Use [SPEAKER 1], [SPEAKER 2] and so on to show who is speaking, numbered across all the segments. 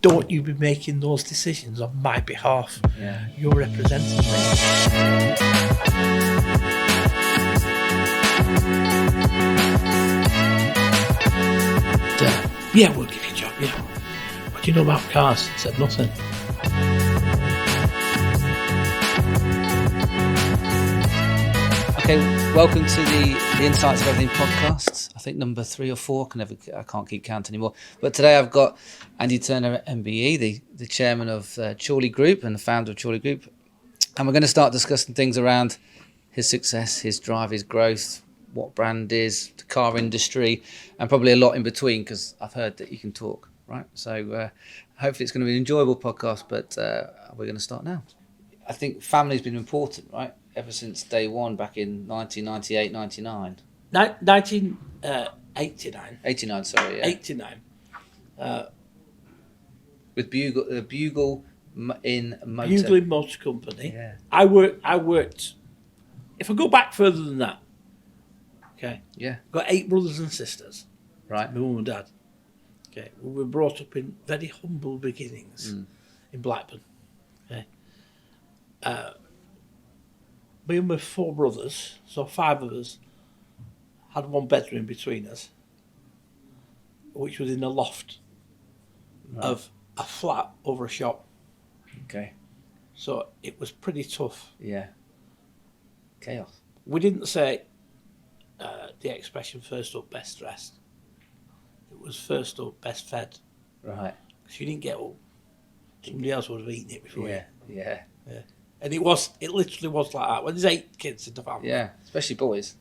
[SPEAKER 1] don't you be making those decisions on my behalf.
[SPEAKER 2] Yeah.
[SPEAKER 1] You're representing me. Yeah, we'll give you a job, yeah. What do you know about cars? He said nothing.
[SPEAKER 2] Okay, welcome to the Insights of Everything podcast. I think number 3 or 4. I can't keep count anymore. But today I've got Andrew Turner MBE, the chairman of Chorley Group and the founder of Chorley Group. And we're going to start discussing things around his success, his drive, his growth, what brand is, the car industry, and probably a lot in between, because I've heard that you can talk, right? So hopefully it's going to be an enjoyable podcast, but we're going to start now. I think family's been important, right? Ever since day one, back in 1998, 99.
[SPEAKER 1] 1989.
[SPEAKER 2] 89, sorry, yeah.
[SPEAKER 1] 89.
[SPEAKER 2] With Bugle in Motor.
[SPEAKER 1] Bugle in Motor Company.
[SPEAKER 2] Yeah.
[SPEAKER 1] I worked, if I go back further than that, okay.
[SPEAKER 2] Yeah.
[SPEAKER 1] I've got 8 brothers and sisters.
[SPEAKER 2] Right.
[SPEAKER 1] My mum and dad. Okay. We were brought up in very humble beginnings in Blackburn. Okay. Me and my 4 brothers, so 5 of us, had 1 bedroom between us, which was in a loft of a flat over a shop.
[SPEAKER 2] Okay.
[SPEAKER 1] So it was pretty tough.
[SPEAKER 2] Yeah. Chaos.
[SPEAKER 1] We didn't say the expression first up, best dressed. It was first up, best fed.
[SPEAKER 2] Right.
[SPEAKER 1] Because you didn't get up. Somebody else would have eaten it before you.
[SPEAKER 2] Yeah.
[SPEAKER 1] And it literally was like that. When there's 8 kids in the family.
[SPEAKER 2] Yeah, especially boys.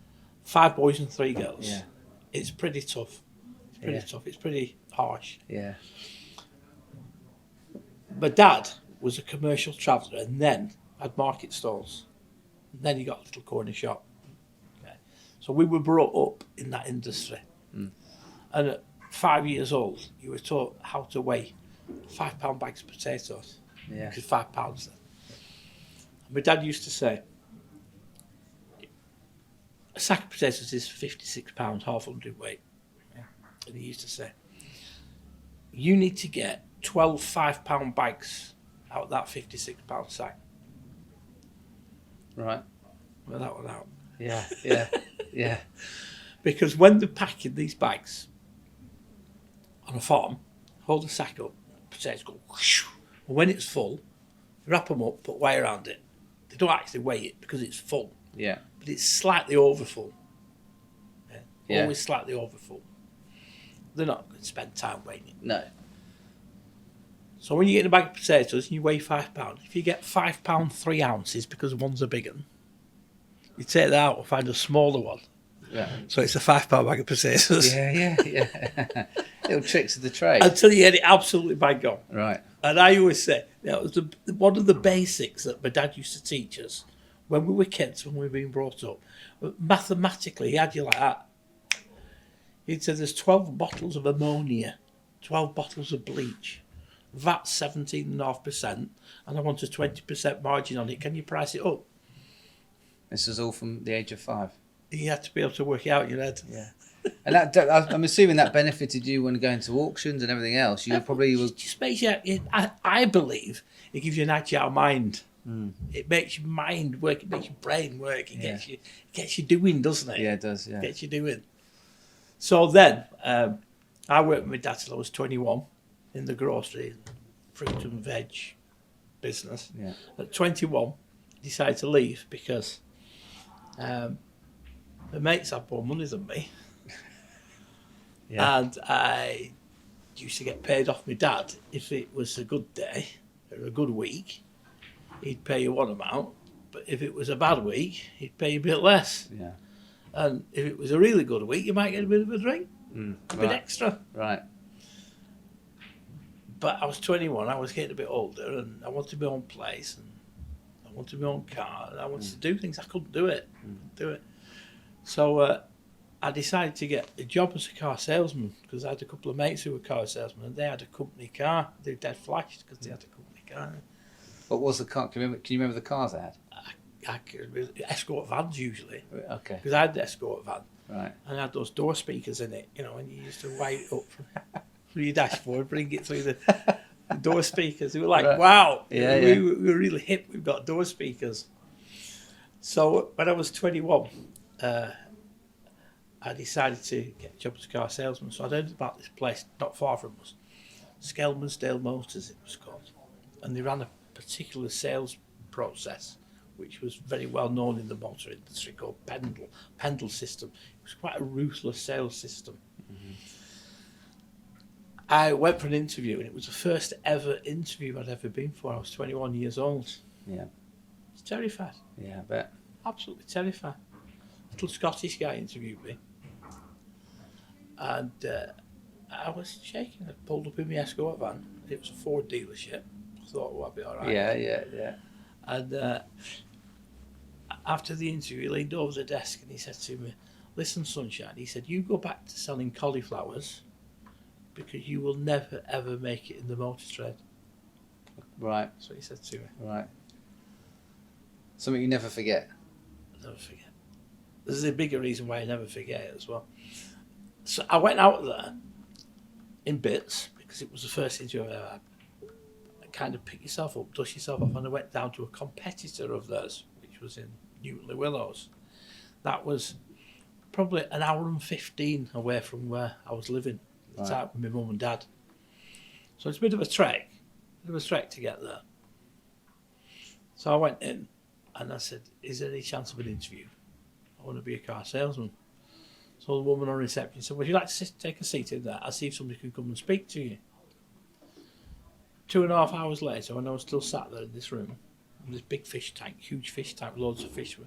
[SPEAKER 1] 5 boys and 3 girls.
[SPEAKER 2] Yeah.
[SPEAKER 1] It's pretty tough. It's pretty harsh.
[SPEAKER 2] Yeah.
[SPEAKER 1] My dad was a commercial traveller and then had market stalls. And then he got a little corner shop. Okay. So we were brought up in that industry. And at 5 years old, you were taught how to weigh £5 bags of potatoes.
[SPEAKER 2] Yeah.
[SPEAKER 1] Because £5 then. My dad used to say, a sack of potatoes is £56, half hundredweight. Yeah. And he used to say, you need to get 12 £5 bags out of that £56 sack.
[SPEAKER 2] Right.
[SPEAKER 1] Well, that one out.
[SPEAKER 2] Yeah. Yeah.
[SPEAKER 1] Because when they're packing these bags on a farm, hold the sack up, potatoes go whoosh, and when it's full, wrap them up, put wire around it. They don't actually weigh it because it's full.
[SPEAKER 2] Yeah.
[SPEAKER 1] But it's slightly overfull.
[SPEAKER 2] Yeah.
[SPEAKER 1] Always slightly overfull. They're not going to spend time weighing it.
[SPEAKER 2] No.
[SPEAKER 1] So when you get in a bag of potatoes and you weigh £5, if you get £5 3 ounces because one's a big one, you take that out and find a smaller one.
[SPEAKER 2] Yeah.
[SPEAKER 1] So it's a £5 bag of potatoes.
[SPEAKER 2] Yeah. Little tricks of the trade.
[SPEAKER 1] Until you get it absolutely bang on.
[SPEAKER 2] Right.
[SPEAKER 1] And I always say, that was one of the basics that my dad used to teach us when we were kids, when we were being brought up. Mathematically, he had you like that. He'd say there's 12 bottles of ammonia, 12 bottles of bleach, VAT 17.5%, and I want a 20% margin on it. Can you price it up?
[SPEAKER 2] This was all from the age of 5.
[SPEAKER 1] You had to be able to work it out in your head.
[SPEAKER 2] Yeah. And I'm assuming that benefited you when going to auctions and everything else. You probably
[SPEAKER 1] It just makes you, I believe it gives you an agile mind. It makes your mind work, it makes your brain work, it gets you doing, doesn't it?
[SPEAKER 2] Yeah, it does, yeah.
[SPEAKER 1] It gets you doing. So then, I worked with my dad till I was 21 in the grocery, fruit and veg business.
[SPEAKER 2] Yeah.
[SPEAKER 1] At 21, I decided to leave because my mates had more money than me.
[SPEAKER 2] Yeah.
[SPEAKER 1] And I used to get paid off my dad if it was a good day or a good week. He'd pay you one amount, but if it was a bad week, he'd pay you a bit less.
[SPEAKER 2] Yeah.
[SPEAKER 1] And if it was a really good week, you might get a bit of a drink, a bit extra.
[SPEAKER 2] Right.
[SPEAKER 1] But I was 21, I was getting a bit older, and I wanted my own place, and I wanted my own car, and I wanted to do things. I couldn't do it. So I decided to get a job as a car salesman because I had a couple of mates who were car salesmen, and they had a company car. They were dead flashed because they had a company car.
[SPEAKER 2] What was the car? Can you remember the cars they had?
[SPEAKER 1] Escort vans usually.
[SPEAKER 2] Okay.
[SPEAKER 1] Because I had the Escort van.
[SPEAKER 2] Right.
[SPEAKER 1] And I had those door speakers in it, and you used to wire it up from your dashboard, bring it through the door speakers. We were like,
[SPEAKER 2] Right.
[SPEAKER 1] wow,
[SPEAKER 2] Yeah,
[SPEAKER 1] we,
[SPEAKER 2] yeah.
[SPEAKER 1] we were really hip. We've got door speakers. So when I was 21, I decided to get a job as a car salesman. So I heard about this place not far from us, Skelmersdale Motors it was called. And they ran a particular sales process which was very well known in the motor industry, called Pendle system. It was quite a ruthless sales system. Mm-hmm. I went for an interview, and it was the first ever interview I'd ever been for. I was 21 years old.
[SPEAKER 2] Yeah.
[SPEAKER 1] I was terrified.
[SPEAKER 2] Yeah, I bet.
[SPEAKER 1] Absolutely terrified. A little Scottish guy interviewed me. And I was shaking. I pulled up in my Escort van. It was a Ford dealership. I thought, well, I'll be all right.
[SPEAKER 2] Yeah.
[SPEAKER 1] And after the interview, he leaned over the desk and he said to me, listen, sunshine, he said, you go back to selling cauliflowers because you will never, ever make it in the motor trade.
[SPEAKER 2] Right.
[SPEAKER 1] That's what he said to me.
[SPEAKER 2] Right. Something you never forget.
[SPEAKER 1] I'll never forget. There's a bigger reason why I never forget it as well. So I went out there in bits because it was the first interview I ever had. Kind of pick yourself up, dust yourself off, and I went down to a competitor of theirs, which was in Newton Willows. That was probably an hour and 15 away from where I was living at the time with my mum and dad. So it's a bit of a trek to get there. So I went in and I said, is there any chance of an interview? I want to be a car salesman. So the woman on reception said, would you like to take a seat in there? I'll see if somebody can come and speak to you. 2.5 hours later, when I was still sat there in this room, in this big fish tank, huge fish tank, loads of fish,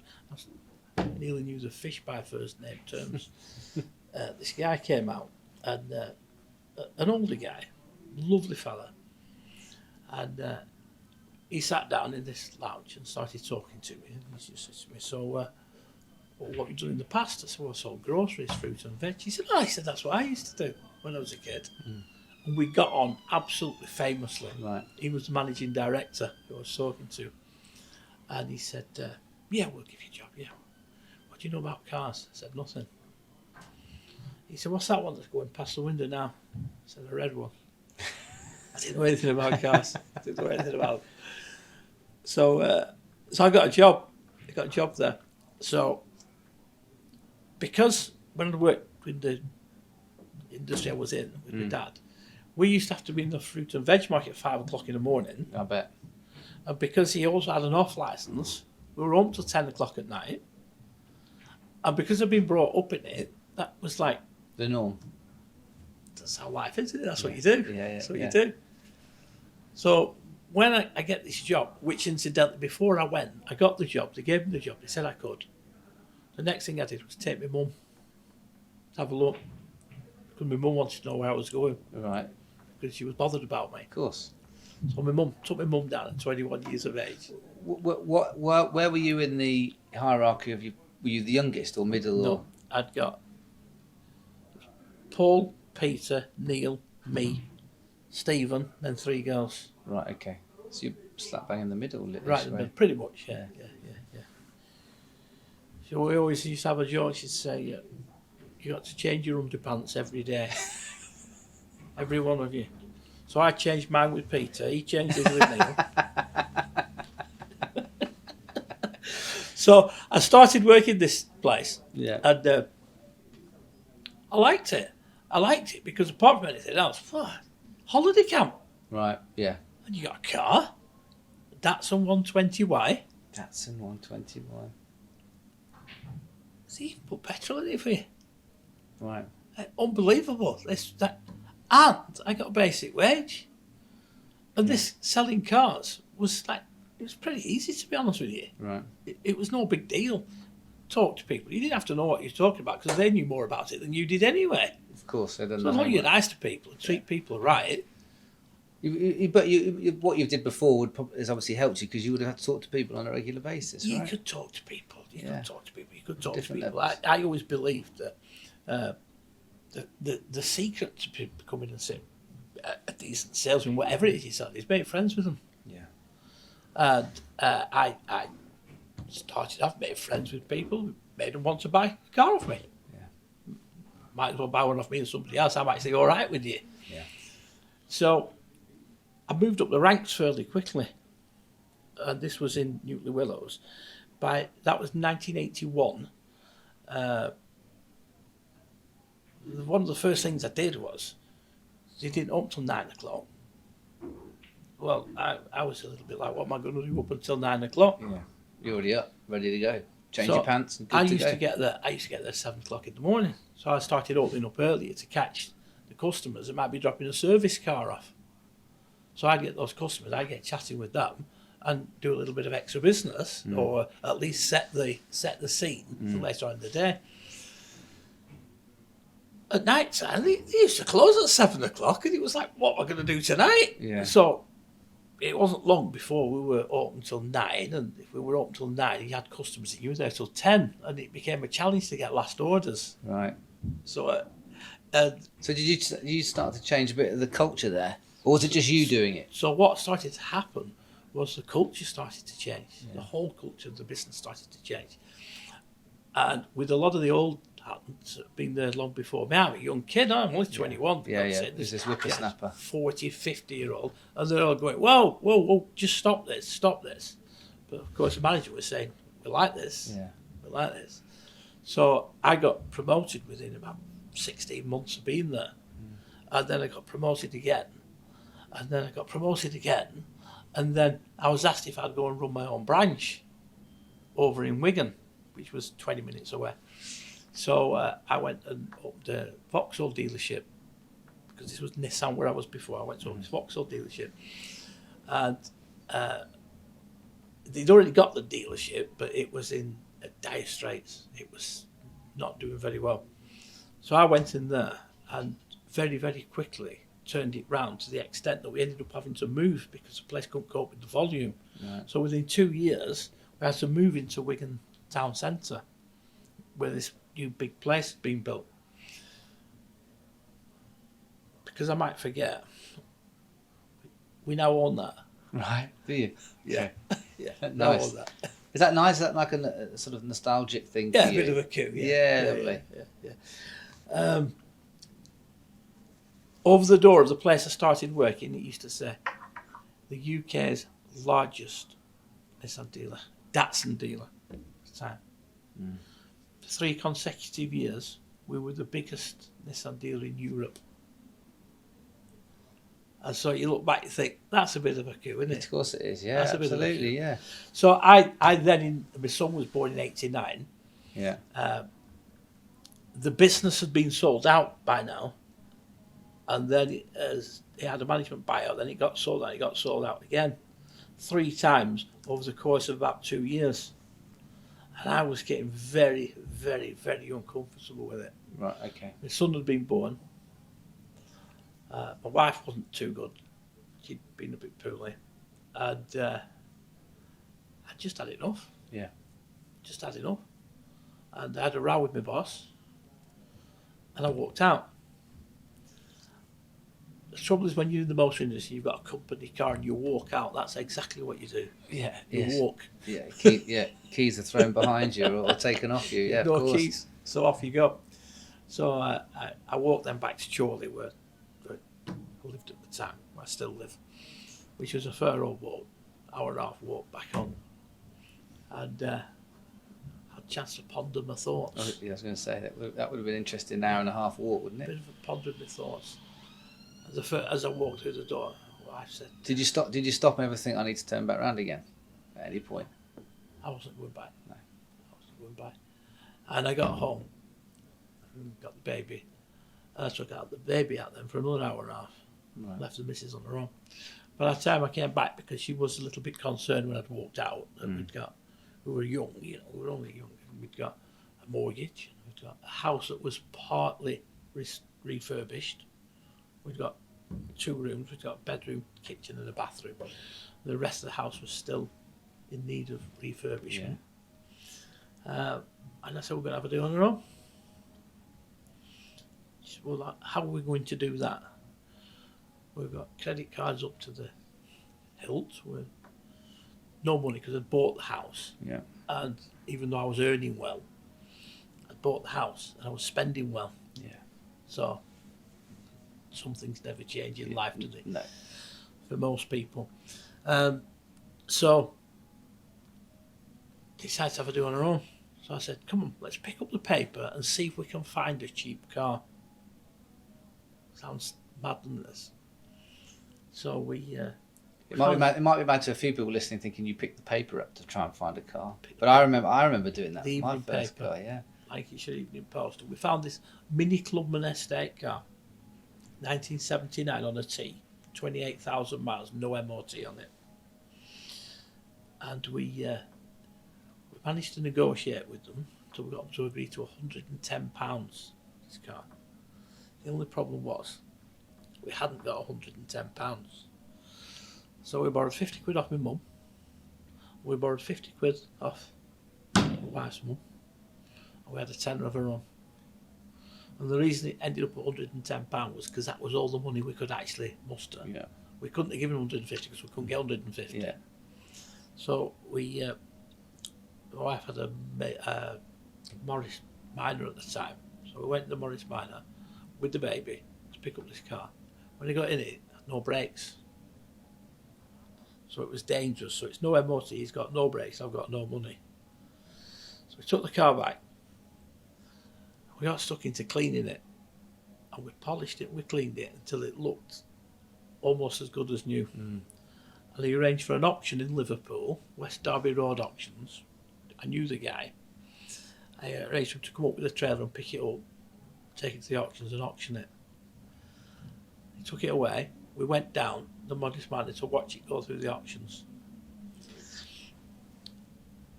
[SPEAKER 1] I nearly knew the fish by first name terms. This guy came out, and an older guy, lovely fella, and he sat down in this lounge and started talking to me. And he just said to me, so, well, what have you done in the past? I said, well, I sold groceries, fruit and veg. He said, that's what I used to do when I was a kid. Mm. And we got on absolutely famously.
[SPEAKER 2] Right.
[SPEAKER 1] He was the managing director who I was talking to. And he said, yeah, we'll give you a job, yeah. What do you know about cars? I said, nothing. He said, what's that one that's going past the window now? I said, a red one. I didn't know anything about cars. I didn't know anything about them. So I got a job. I got a job there. So, because when I worked with the industry I was in with my dad, we used to have to be in the fruit and veg market at 5 o'clock in the morning.
[SPEAKER 2] I bet.
[SPEAKER 1] And because he also had an off licence, we were home till 10 o'clock at night. And because I'd been brought up in it, that was like
[SPEAKER 2] the norm.
[SPEAKER 1] That's how life is, isn't it? That's what you do.
[SPEAKER 2] Yeah,
[SPEAKER 1] that's what you do. So when I get this job, which incidentally, before I went, I got the job. They gave me the job. They said I could. The next thing I did was take my mum to have a look. Because my mum wanted to know where I was going.
[SPEAKER 2] Right.
[SPEAKER 1] Because she was bothered about me.
[SPEAKER 2] Of course.
[SPEAKER 1] So my mum took my mum down at 21 years of age.
[SPEAKER 2] Where were you in the hierarchy of you? Were you the youngest or middle?
[SPEAKER 1] No,
[SPEAKER 2] or?
[SPEAKER 1] I'd got Paul, Peter, Neil, me, Stephen, then 3 girls.
[SPEAKER 2] Right, okay. So you're slap bang in the middle.
[SPEAKER 1] Right in the middle, pretty much, yeah. So we always used to have a joke. She'd say, you got to change your underpants every day. Every one of you. So I changed mine with Peter. He changed his with Neil. So I started working this place.
[SPEAKER 2] Yeah.
[SPEAKER 1] And I liked it. I liked it because apart from anything else, holiday camp.
[SPEAKER 2] Right, yeah.
[SPEAKER 1] And you got a car. Datsun 120Y.
[SPEAKER 2] Datsun 120Y.
[SPEAKER 1] See, you put petrol in it for you.
[SPEAKER 2] Right.
[SPEAKER 1] Unbelievable. And I got a basic wage. And this selling cars was like, it was pretty easy, to be honest with you.
[SPEAKER 2] Right.
[SPEAKER 1] It was no big deal. Talk to people. You didn't have to know what you're talking about because they knew more about it than you did anyway.
[SPEAKER 2] Of course. They don't
[SPEAKER 1] So
[SPEAKER 2] know
[SPEAKER 1] as long as you're nice to people and treat people right.
[SPEAKER 2] But what you did before has obviously helped you because you would have had to talk to people on a regular basis, right?
[SPEAKER 1] You could talk to people. You could talk to
[SPEAKER 2] Different
[SPEAKER 1] people.
[SPEAKER 2] levels.
[SPEAKER 1] I always believed that the secret to becoming a decent salesman, whatever it is you sell, is make friends with them.
[SPEAKER 2] Yeah.
[SPEAKER 1] And I started off, made friends with people, made them want to buy a car off me.
[SPEAKER 2] Yeah.
[SPEAKER 1] Might as well buy one off me and somebody else. I'm actually all right with you.
[SPEAKER 2] Yeah.
[SPEAKER 1] So I moved up the ranks fairly quickly, and this was in Newtley Willows. That was 1981. One of the first things I did was, it didn't open till 9 o'clock. Well, I was a little bit like, what am I going to do up until 9 o'clock?
[SPEAKER 2] Yeah, you're already up, ready to go. Change your pants and good
[SPEAKER 1] I
[SPEAKER 2] to
[SPEAKER 1] used
[SPEAKER 2] go.
[SPEAKER 1] to get there. I used to get there 7 o'clock in the morning. So I started opening up earlier to catch the customers that might be dropping a service car off. So I'd get those customers. I'd get chatting with them and do a little bit of extra business, or at least set the scene for later on in the day. At night time, they used to close at 7 o'clock, and it was like, what am I going to do tonight?
[SPEAKER 2] Yeah.
[SPEAKER 1] So it wasn't long before we were open till 9, and if we were open till 9, you had customers that you were there till 10, and it became a challenge to get last orders.
[SPEAKER 2] Right.
[SPEAKER 1] So,
[SPEAKER 2] So did you start to change a bit of the culture there, or was it just you doing it?
[SPEAKER 1] So what started to happen was the culture started to change. Yeah. The whole culture of the business started to change, and with a lot of the old hands that had been there long before me, I'm a young kid. I'm only 21.
[SPEAKER 2] Yeah. There's this whippersnapper,
[SPEAKER 1] 40, 50-year-old, and they're all going, whoa, just stop this. But of course, the manager was saying, we like this.
[SPEAKER 2] Yeah.
[SPEAKER 1] We like this. So I got promoted within about 16 months of being there. And then I got promoted again. And then I got promoted again. And then I was asked if I'd go and run my own branch over in Wigan, which was 20 minutes away. So I went and opened a Vauxhall dealership, because this was Nissan where I was before. I went to open this Vauxhall dealership. And they'd already got the dealership, but it was in dire straits. It was not doing very well. So I went in there and very, very quickly turned it round to the extent that we ended up having to move because the place couldn't cope with the volume. Right. So within 2 years, we had to move into Wigan town centre, where this new big place had been built. Because I might forget, we now own that.
[SPEAKER 2] Right, do you?
[SPEAKER 1] Yeah.
[SPEAKER 2] Nice. Own that. Is that nice? Is that like a sort of nostalgic thing for you?
[SPEAKER 1] Yeah, a bit of a coup.
[SPEAKER 2] Yeah, lovely.
[SPEAKER 1] Yeah. Over the door of the place I started working, it used to say, the UK's largest Nissan dealer, Datsun dealer at the time. For 3 consecutive years, we were the biggest Nissan dealer in Europe. And so you look back and think, that's a bit of a coup, isn't it?
[SPEAKER 2] Of course it is, yeah,
[SPEAKER 1] that's
[SPEAKER 2] absolutely, yeah.
[SPEAKER 1] So I then, my son was born in 89.
[SPEAKER 2] Yeah.
[SPEAKER 1] The business had been sold out by now. And then it had a management buyout, then it got sold out, it got sold out again 3 times over the course of about 2 years. And I was getting very, very, very uncomfortable with it.
[SPEAKER 2] Right, okay.
[SPEAKER 1] My son had been born. My wife wasn't too good. She'd been a bit poorly. And I just had enough.
[SPEAKER 2] Yeah.
[SPEAKER 1] Just had enough. And I had a row with my boss. And I walked out. The trouble is when you're in the motor industry, you've got a company car and you walk out. That's exactly what you do.
[SPEAKER 2] Yeah.
[SPEAKER 1] You walk.
[SPEAKER 2] Yeah. Keys are thrown behind you or taken off you. Yeah,
[SPEAKER 1] no
[SPEAKER 2] of course.
[SPEAKER 1] keys. So off you go. So I walked then back to Chorley, where I lived at the time, where I still live, which was a fair old walk, hour and a half walk back home. And I had a chance to ponder my thoughts.
[SPEAKER 2] Oh, yeah, I was going to say, that would have been interesting, an hour and a half walk, wouldn't it?
[SPEAKER 1] A bit of a pondering my thoughts. As I walked through the door, my wife said...
[SPEAKER 2] Did you stop and ever think, I need to turn back round again at any point?
[SPEAKER 1] I wasn't going back.
[SPEAKER 2] No.
[SPEAKER 1] I wasn't going back. And I got home and got the baby. And I took the baby out then for another hour and a half.
[SPEAKER 2] Right.
[SPEAKER 1] Left the missus on her own. By the time I came back, because she was a little bit concerned when I'd walked out, that we were young, we were only young. We'd got a mortgage. We'd got a house that was partly refurbished. We'd got 2 rooms. We'd got a bedroom, kitchen and a bathroom. The rest of the house was still in need of refurbishment. Yeah. And I said, we're going to have a do on our own. She said, well, how are we going to do that? We've got credit cards up to the hilt with no money because I'd bought the house.
[SPEAKER 2] Yeah.
[SPEAKER 1] And even though I was earning well, I'd bought the house and I was spending well.
[SPEAKER 2] Yeah.
[SPEAKER 1] So some things never change in life, do they?
[SPEAKER 2] No.
[SPEAKER 1] for most people. So decided to have a do on our own. So I said, come on, let's pick up the paper and see if we can find a cheap car. Sounds mad, doesn't this? So we
[SPEAKER 2] It might be bad to a few people listening, thinking you picked the paper up to try and find a car. But I remember doing that.
[SPEAKER 1] The
[SPEAKER 2] My
[SPEAKER 1] evening
[SPEAKER 2] first
[SPEAKER 1] paper.
[SPEAKER 2] car, yeah.
[SPEAKER 1] Like it's your Evening Post. We found this Mini Clubman Estate car, 1979 on a T, 28,000 miles, no MOT on it. And we managed to negotiate with them until we got them to agree to £110 this car. The only problem was we hadn't got £110. So we borrowed 50 quid off my mum. We borrowed 50 quid off my wife's mum. And we had a tenner of our own. And the reason it ended up at £110 was because that was all the money we could actually muster.
[SPEAKER 2] Yeah.
[SPEAKER 1] We couldn't have given 150 because we couldn't get 150.
[SPEAKER 2] Yeah.
[SPEAKER 1] So we, my wife had a Morris Minor at the time. So we went to the Morris Minor with the baby to pick up this car. When we got in it had no brakes. So it was dangerous. So it's no MOT, he's got no brakes, I've got no money. So we took the car back. We got stuck into cleaning it. And we polished it and we cleaned it until it looked almost as good as new.
[SPEAKER 2] Mm.
[SPEAKER 1] And he arranged for an auction in Liverpool, West Derby Road Auctions. I knew the guy. I arranged for him to come up with a trailer and pick it up, take it to the auctions and auction it. He took it away. We went down the Modest Manor to watch it go through the auctions.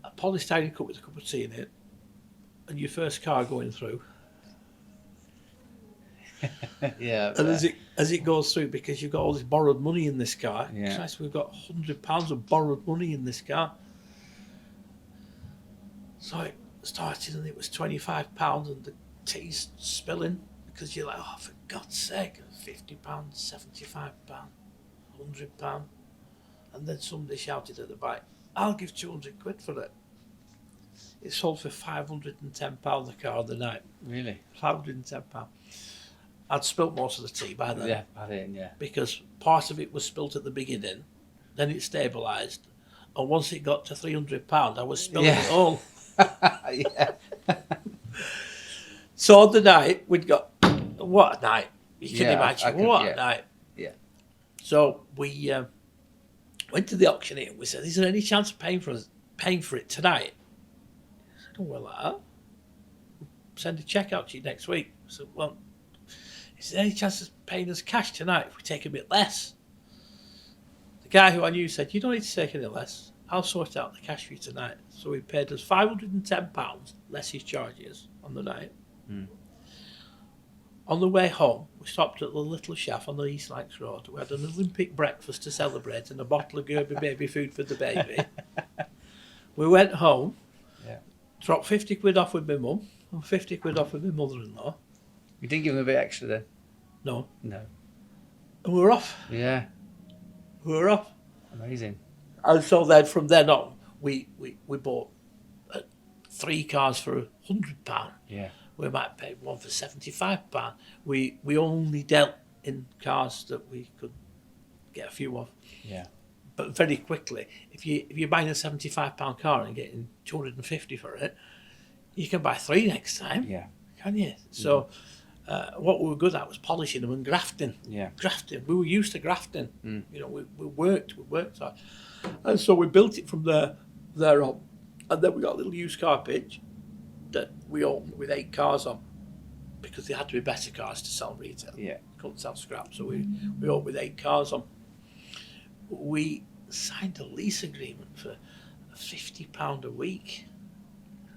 [SPEAKER 1] A polystyrene cup with a cup of tea in it, and your first car going through.
[SPEAKER 2] Yeah.
[SPEAKER 1] And as it goes through, because you've got all this borrowed money in this car,
[SPEAKER 2] Yeah.
[SPEAKER 1] Christ, we've got £100 of borrowed money in this car. So it started and it was £25 and the tea's spilling because you're like, oh, for God's sake, £50, £75, £100. And then somebody shouted at the back, I'll give 200 quid for it. It sold for £510 the car on the night.
[SPEAKER 2] Really?
[SPEAKER 1] £510. I'd spilt most of the tea by then.
[SPEAKER 2] Yeah, by then, yeah.
[SPEAKER 1] Because part of it was spilt at the beginning, then it stabilised, and once it got to £300, I was spilling it all.
[SPEAKER 2] Yeah.
[SPEAKER 1] So on the night, we'd got, what a night. You can
[SPEAKER 2] Yeah,
[SPEAKER 1] imagine,
[SPEAKER 2] yeah.
[SPEAKER 1] a night.
[SPEAKER 2] Yeah.
[SPEAKER 1] So we went to the auctioneer and we said, is there any chance of paying for it tonight? He said, oh, well, like that. We'll send a cheque out to you next week. I said, well, is there any chance of paying us cash tonight if we take a bit less? The guy who I knew said, you don't need to take any less. I'll sort out the cash for you tonight. So he paid us £510 less his charges on the night.
[SPEAKER 2] Mm.
[SPEAKER 1] On the way home, we stopped at the Little Chef on the East Lancs Road. We had an Olympic breakfast to celebrate and a bottle of Gerber baby food for the baby. We went home, dropped 50 quid off with my mum and 50 quid off with my mother-in-law.
[SPEAKER 2] You didn't give him a bit extra then?
[SPEAKER 1] No.
[SPEAKER 2] No.
[SPEAKER 1] And we were off.
[SPEAKER 2] Yeah.
[SPEAKER 1] We were off.
[SPEAKER 2] Amazing.
[SPEAKER 1] And so then from then on, we bought 3 cars for £100.
[SPEAKER 2] Yeah.
[SPEAKER 1] We might pay one for £75. We only dealt in cars that we could get a few of.
[SPEAKER 2] Yeah.
[SPEAKER 1] But very quickly, if you're buying a £75 car and getting 250 for it, you can buy 3 next time.
[SPEAKER 2] Yeah.
[SPEAKER 1] Can you? So what we were good at was polishing them and grafting.
[SPEAKER 2] Yeah.
[SPEAKER 1] Grafting. We were used to grafting.
[SPEAKER 2] Mm.
[SPEAKER 1] You know, we worked hard. And so we built it from there on. And then we got a little used car pitch that we opened with 8 cars on because they had to be better cars to sell retail.
[SPEAKER 2] Yeah.
[SPEAKER 1] Couldn't sell scrap. So we opened with 8 cars on. We signed a lease agreement for £50 a week.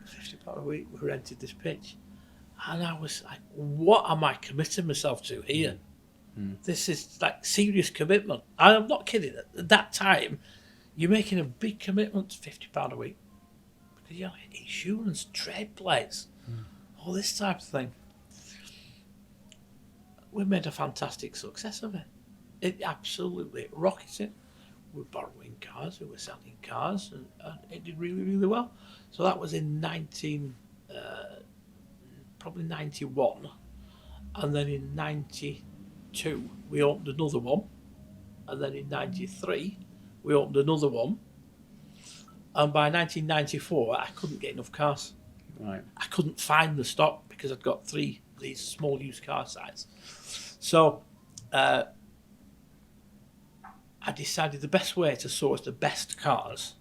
[SPEAKER 1] £50 a week we rented this pitch. And I was like, what am I committing myself to here?
[SPEAKER 2] Mm.
[SPEAKER 1] This is like serious commitment. I'm not kidding. At that time, you're making a big commitment to £50 a week. Because you know, insurance, trade plates, all this type of thing. We made a fantastic success of it. It absolutely rocketed. We were borrowing cars, we were selling cars, and it did really, really well. So that was in probably 91. And then in 92, we opened another one And then in 93, we opened another one. And by 1994, I couldn't get enough cars.
[SPEAKER 2] Right.
[SPEAKER 1] I couldn't find the stock because I'd got 3 of these small used car sites. So I decided the best way to source the best cars,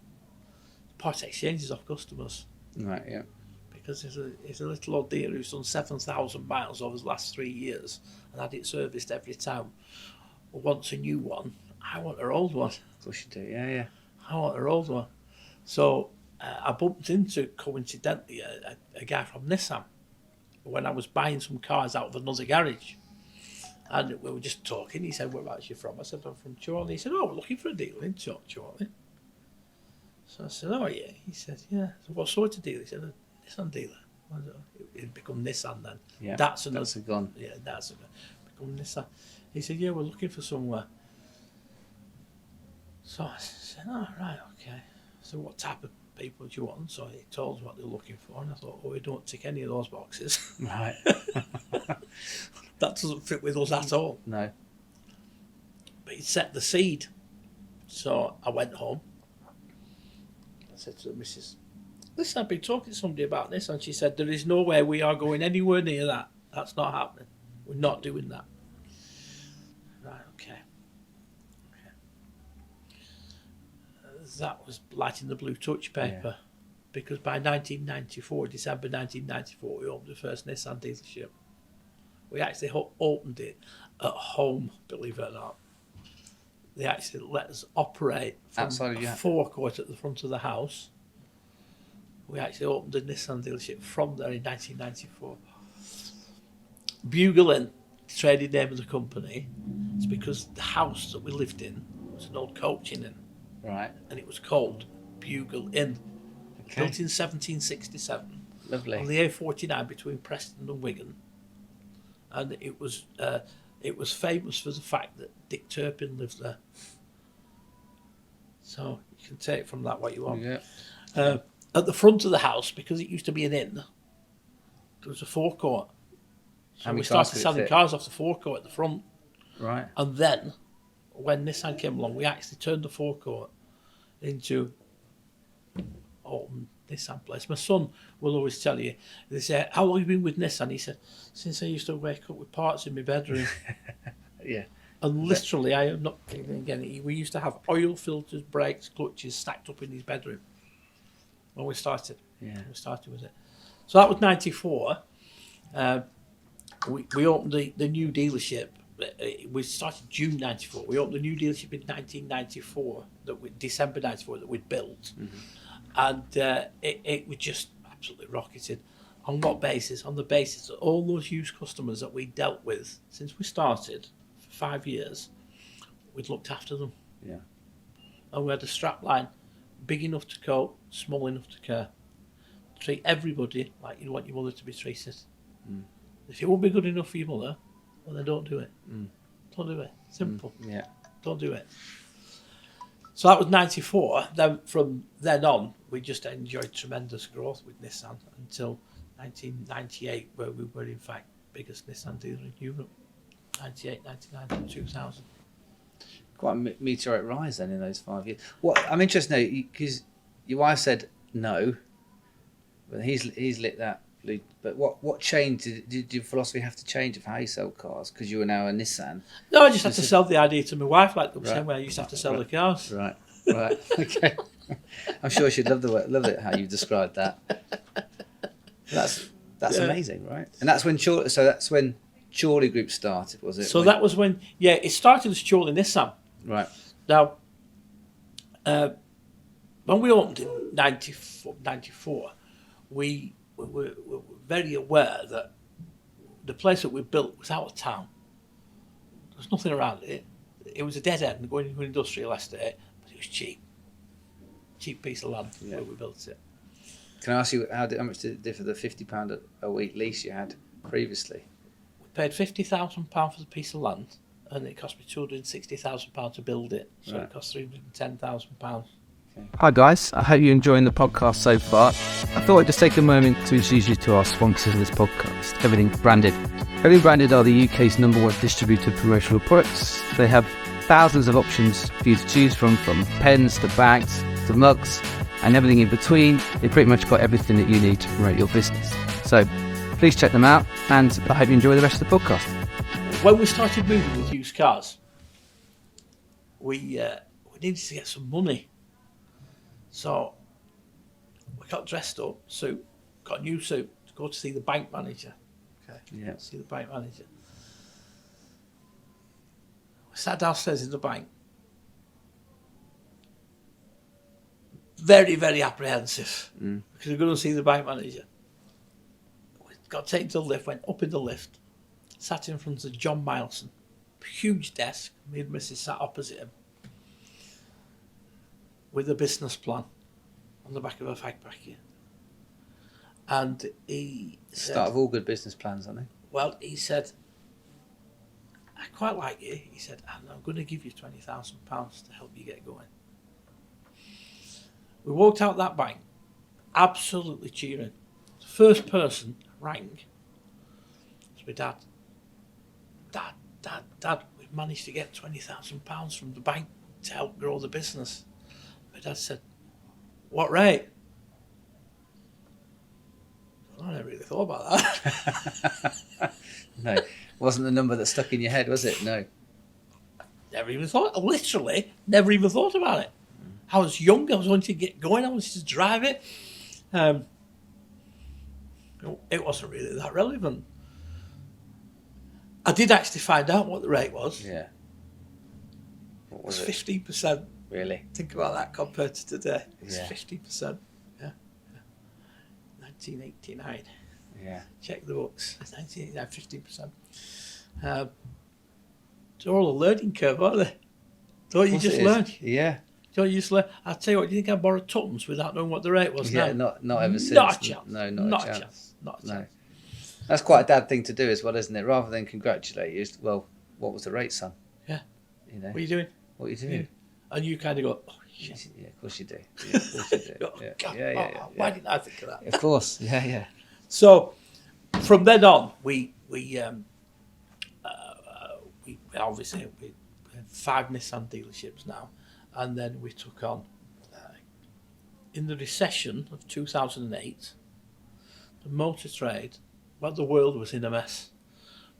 [SPEAKER 1] part exchanges off customers.
[SPEAKER 2] Right, yeah.
[SPEAKER 1] Because there's a little old dealer who's done 7,000 miles over the last 3 years and had it serviced every time. Wants a new one. I want her old one.
[SPEAKER 2] Of course you do, yeah.
[SPEAKER 1] I want her old one. So I bumped into, coincidentally, a guy from Nissan when I was buying some cars out of another garage. And we were just talking. He said, "Whereabouts you from?" I said, "I'm from Chorley." He said, "Oh, we're looking for a deal in Chorley." So I said, "Oh, yeah." He said, "Yeah." So what sort of deal? He said, "A Nissan dealer." It'd become Nissan then.
[SPEAKER 2] Yeah.
[SPEAKER 1] That's
[SPEAKER 2] gone.
[SPEAKER 1] Yeah, that's become Nissan. He said, "Yeah, we're looking for somewhere." So I said, "Oh, right, okay." So what type of people do you want? So he told us what they're looking for, and I thought, "Oh, we don't tick any of those boxes."
[SPEAKER 2] Right.
[SPEAKER 1] That doesn't fit with us at all.
[SPEAKER 2] No.
[SPEAKER 1] But he set the seed. So I went home. I said to the missus, "Listen, I've been talking to somebody about this," and she said, "There is no way we are going anywhere near that. That's not happening. We're not doing that." Right, okay. That was lighting the blue touch paper. Yeah. Because by 1994, December 1994, we opened the first Nissan dealership. We actually opened it at home, believe it or not. They actually let us operate from a forecourt at the front of the house. We actually opened a Nissan dealership from there in 1994. Bugle Inn, the trading name of the company, is because the house that we lived in was an old coaching inn.
[SPEAKER 2] Right.
[SPEAKER 1] And it was called Bugle Inn.
[SPEAKER 2] Okay.
[SPEAKER 1] Built in 1767.
[SPEAKER 2] Lovely.
[SPEAKER 1] On the A49 between Preston and Wigan. And it was famous for the fact that Dick Turpin lived there. So you can take from that what you want.
[SPEAKER 2] Yeah.
[SPEAKER 1] At the front of the house, because it used to be an inn, there was a forecourt. So we started selling cars off the forecourt at the front.
[SPEAKER 2] Right.
[SPEAKER 1] And then, when Nissan came along, we actually turned the forecourt into open Nissan place. My son will always tell you, they say, "How long have you been with Nissan?" He said, "Since I used to wake up with parts in my bedroom."
[SPEAKER 2] Yeah.
[SPEAKER 1] And literally, I am not kidding again, we used to have oil filters, brakes, clutches stacked up in his bedroom when we started.
[SPEAKER 2] Yeah.
[SPEAKER 1] We started with it. So that was 94. We opened the new dealership. We started June 94. We opened the new dealership in 1994, December 94, that we'd built. Mm-hmm. And it was just absolutely rocketed. On what basis? On the basis that all those used customers that we dealt with since we started for 5 years, we'd looked after them.
[SPEAKER 2] Yeah.
[SPEAKER 1] And we had a strap line big enough to cope, small enough to care. Treat everybody like you want your mother to be treated. Mm. If it won't be good enough for your mother, well, then don't do it. Mm. Don't do it. Simple.
[SPEAKER 2] Yeah.
[SPEAKER 1] Don't do it. So that was 94. Then from then on, we just enjoyed tremendous growth with Nissan until 1998, where we were in fact biggest Nissan dealer in Europe. 98, 99, 2000.
[SPEAKER 2] Quite a meteoric rise then in those 5 years. What I'm interested now, because your wife said no, but he's lit that blue. But what changed? Did your philosophy have to change of how you sell cars because you were now a Nissan?
[SPEAKER 1] No, I just had to sell the idea to my wife, like the same way I used to have to sell the cars.
[SPEAKER 2] Right. Okay. I'm sure she'd love it how you described that. That's amazing, right? And that's when Chorley Group started, was it?
[SPEAKER 1] So that was when, it started as Chorley Nissan.
[SPEAKER 2] Right.
[SPEAKER 1] Now, when we opened in 94, we were very aware that the place that we built was out of town. There was nothing around it. It was a dead end going into an industrial estate, but it was cheap. Cheap piece of land where we built it.
[SPEAKER 2] Can I ask you how much did it differ the £50 a week lease you had previously?
[SPEAKER 1] We paid £50,000 for the piece of land, and it cost me £260,000 to build it. So it cost £310,000.
[SPEAKER 2] Okay.
[SPEAKER 3] Hi guys, I hope you're enjoying the podcast so far. I thought I'd just take a moment to introduce you to our sponsors of this podcast, Everything Branded. Everything Branded are the UK's #1 distributor of promotional products. They have thousands of options for you to choose from pens to bags to mugs and everything in between. They pretty much got everything that you need to promote your business. So please check them out, and I hope you enjoy the rest of the podcast.
[SPEAKER 1] When we started moving with used cars, we needed to get some money. So we got dressed up, suit, got a new suit to go to see the bank manager. Okay,
[SPEAKER 2] Yeah.
[SPEAKER 1] see the bank manager. We sat downstairs in the bank. Very, very apprehensive because we're going to see the bank manager. We got taken to the lift, went up in the lift, sat in front of John Mileson, huge desk. Me and Mrs. sat opposite him with a business plan on the back of a fag packet. And he said,
[SPEAKER 2] Start of all good business plans, aren't they?
[SPEAKER 1] well, he said, I quite like you. He said, and I'm going to give you £20,000 to help you get going. We walked out that bank, absolutely cheering. The first person rang was my dad. Dad, we've managed to get £20,000 from the bank to help grow the business. My dad said, what rate? I never really thought about that.
[SPEAKER 2] No, wasn't the number that stuck in your head, was it? No.
[SPEAKER 1] Never even thought, literally, never even thought about it. I was young, I was wanting to get going, I wanted to drive it. It wasn't really that relevant. I did actually find out what the rate was.
[SPEAKER 2] Yeah. What
[SPEAKER 1] It
[SPEAKER 2] was
[SPEAKER 1] was
[SPEAKER 2] it?
[SPEAKER 1] 15%.
[SPEAKER 2] Really?
[SPEAKER 1] Think about that compared to today. It's
[SPEAKER 2] Yeah.
[SPEAKER 1] 50%. Yeah. 1989.
[SPEAKER 2] Yeah.
[SPEAKER 1] Check the books. 1989, 15%. They're all a learning curve, aren't they? Don't you
[SPEAKER 2] Of course
[SPEAKER 1] just
[SPEAKER 2] it is.
[SPEAKER 1] learn?
[SPEAKER 2] Yeah.
[SPEAKER 1] Don't you just learn? I'll tell you what, do you think I borrowed tons without knowing what the rate was
[SPEAKER 2] Yeah,
[SPEAKER 1] now?
[SPEAKER 2] not ever since.
[SPEAKER 1] Not a chance.
[SPEAKER 2] No,
[SPEAKER 1] Not
[SPEAKER 2] a
[SPEAKER 1] a
[SPEAKER 2] chance.
[SPEAKER 1] chance. Not a
[SPEAKER 2] No.
[SPEAKER 1] chance.
[SPEAKER 2] That's quite a dad thing to do as well, isn't it? Rather than congratulate you, it's, well, what was the rate, son?
[SPEAKER 1] Yeah.
[SPEAKER 2] You know,
[SPEAKER 1] What are you doing?
[SPEAKER 2] what are you doing?
[SPEAKER 1] And you kind of go, oh, shit.
[SPEAKER 2] Yeah, of course you do. Yeah, of course you do.
[SPEAKER 1] Oh,
[SPEAKER 2] Yeah,
[SPEAKER 1] God,
[SPEAKER 2] yeah.
[SPEAKER 1] why didn't I think of that?
[SPEAKER 2] Of course. Yeah, yeah.
[SPEAKER 1] So from then on, we obviously we had 5 Nissan dealerships now, and then we took on in the recession of 2008, the motor trade. Well, the world was in a mess,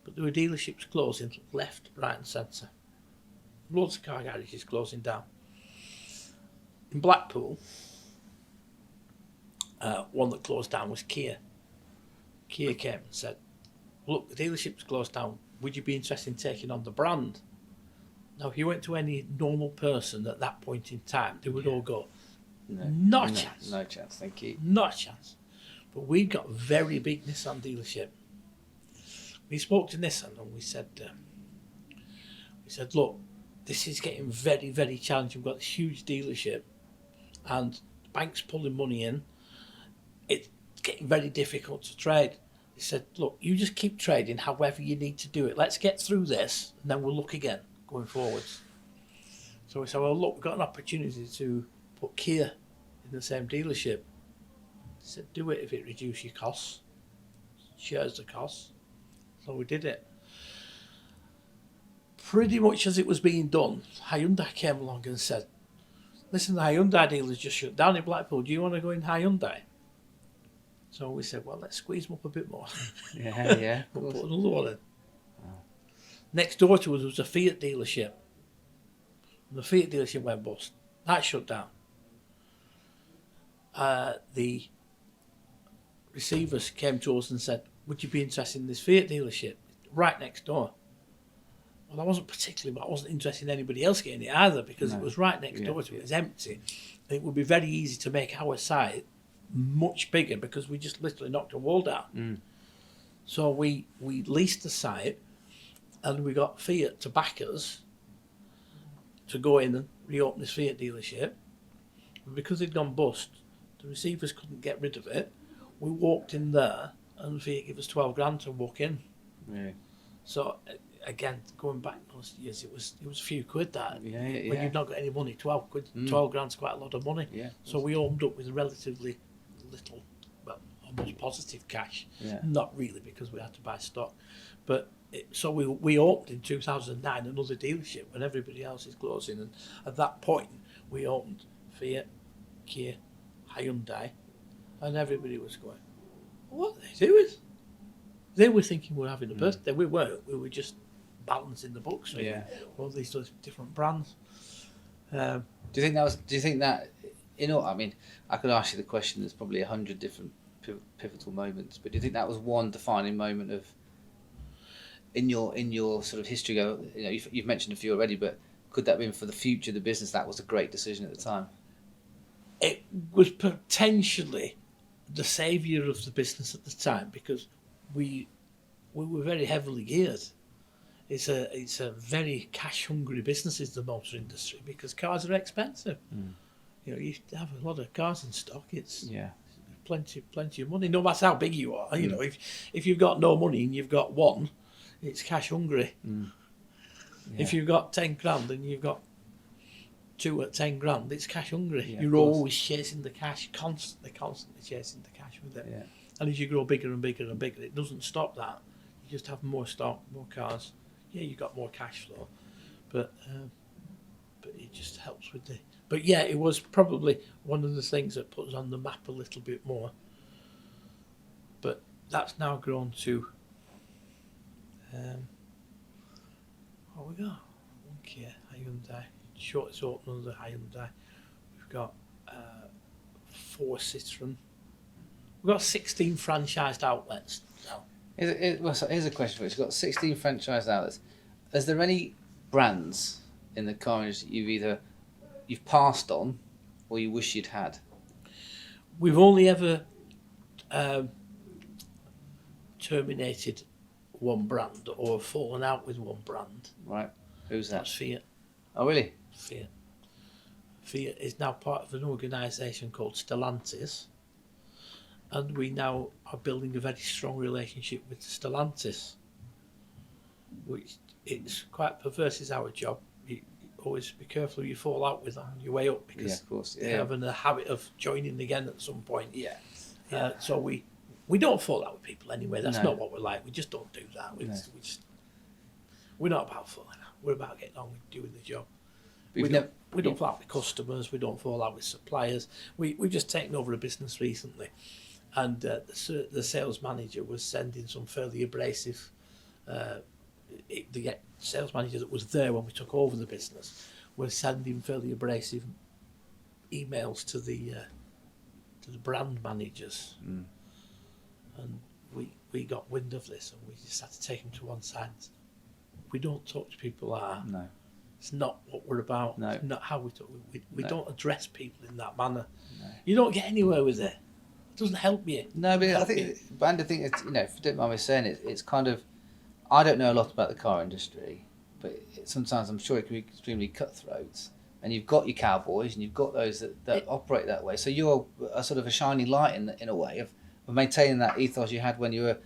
[SPEAKER 1] but there were dealerships closing left, right, and centre. Loads of car garages closing down. In Blackpool, one that closed down was Kia. Kia came and said, look, the dealership's closed down. Would you be interested in taking on the brand? Now, if you went to any normal person at that point in time, they would all go, not a chance.
[SPEAKER 2] No chance, thank you.
[SPEAKER 1] Not a chance. But we got a very big Nissan dealership. We spoke to Nissan and we said, look, this is getting very, very challenging. We've got this huge dealership and the bank's pulling money in. It's getting very difficult to trade. He said, look, you just keep trading however you need to do it. Let's get through this and then we'll look again going forwards. So we said, well, look, we've got an opportunity to put Kia in the same dealership. He said, do it if it reduces your costs. Shares the costs. So we did it. Pretty much as it was being done, Hyundai came along and said, listen, the Hyundai dealer's just shut down in Blackpool. Do you want to go in Hyundai? So we said, well, let's squeeze them up a bit more.
[SPEAKER 2] Yeah.
[SPEAKER 1] We'll put another one in. Next door to us was a Fiat dealership. And the Fiat dealership went bust. That shut down. The receivers came to us and said, would you be interested in this Fiat dealership? Right next door. Well, I wasn't interested in anybody else getting it either because it was right next door to it. It was empty. It would be very easy to make our site much bigger because we just literally knocked a wall down. So we leased the site and we got Fiat to back us to go in and reopen this Fiat dealership. And because it'd gone bust, the receivers couldn't get rid of it. We walked in there and Fiat gave us 12 grand to walk in.
[SPEAKER 2] Yeah.
[SPEAKER 1] So again, going back most years, it was a few quid that.
[SPEAKER 2] Yeah.
[SPEAKER 1] When you've not got any money, 12 quid, 12 grand's quite a lot of money.
[SPEAKER 2] Yeah.
[SPEAKER 1] So we opened up with relatively little, well, almost positive cash.
[SPEAKER 2] Yeah.
[SPEAKER 1] Not really because we had to buy stock, but So we opened in 2009 another dealership when everybody else is closing, and at that point we opened Fiat, Kia, Hyundai, and everybody was going, what are they doing? They were thinking we were having a birthday. We weren't. We were just balancing the books. Really.
[SPEAKER 2] Yeah.
[SPEAKER 1] All these different brands.
[SPEAKER 2] Do you think that was? Do you think that? I mean, I could ask you the question. There's probably 100 different pivotal moments, but do you think that was one defining moment of in your sort of history? You've mentioned a few already, but could that have been for the future of the business? That was a great decision at the time.
[SPEAKER 1] It was potentially the saviour of the business at the time because we were very heavily geared. It's a very cash hungry business, is the motor industry, because cars are expensive. You have a lot of cars in stock. It's plenty of money, no matter how big you are. If you've got no money and you've got one, it's cash hungry. If you've got 10 grand and you've got two at 10 grand, it's cash hungry. You're always chasing the cash, constantly chasing the cash with it. And as you grow bigger and bigger and bigger, it doesn't stop that. You just have more stock, more cars. You got more cash flow, but it just helps with the. But it was probably one of the things that put us on the map a little bit more. But that's now grown to. What we got? One Kia, Hyundai. Shortest open under Hyundai. We've got 4 Citroen. We've got 16 franchised outlets now.
[SPEAKER 2] Here's a question for you. You've got 16 franchised outlets. Is there any brands in the car industry you've passed on or you wish you'd had?
[SPEAKER 1] We've only ever terminated one brand or fallen out with one brand.
[SPEAKER 2] Right. Who's that?
[SPEAKER 1] That's Fiat.
[SPEAKER 2] Oh, really?
[SPEAKER 1] Fiat. Fiat is now part of an organisation called Stellantis, and we now are building a very strong relationship with Stellantis, which it's quite perverse is our job. You always be careful who you fall out with on your way up, because
[SPEAKER 2] of course.
[SPEAKER 1] they have a habit of joining again at some point. So we don't fall out with people anyway. That's not what we're like. We just don't do that. We're not about falling out. We're about getting on with doing the job. We don't fall out with customers. We don't fall out with suppliers. We've just taken over a business recently, and the sales manager was sending some fairly abrasive. The sales manager that was there when we took over the business was sending fairly abrasive emails to the brand managers, and we got wind of this, and we just had to take him to one side. We don't talk to people like that.
[SPEAKER 2] No.
[SPEAKER 1] It's not what we're about.
[SPEAKER 2] No.
[SPEAKER 1] It's not how we talk. We don't address people in that manner.
[SPEAKER 2] No.
[SPEAKER 1] You don't get anywhere with it. It doesn't help you.
[SPEAKER 2] No, but I think it's, if you don't mind me saying it, it's kind of, I don't know a lot about the car industry, but sometimes I'm sure it can be extremely cutthroat. And you've got your cowboys, and you've got those that operate that way. So you're a sort of a shining light in a way of maintaining that ethos you had when you were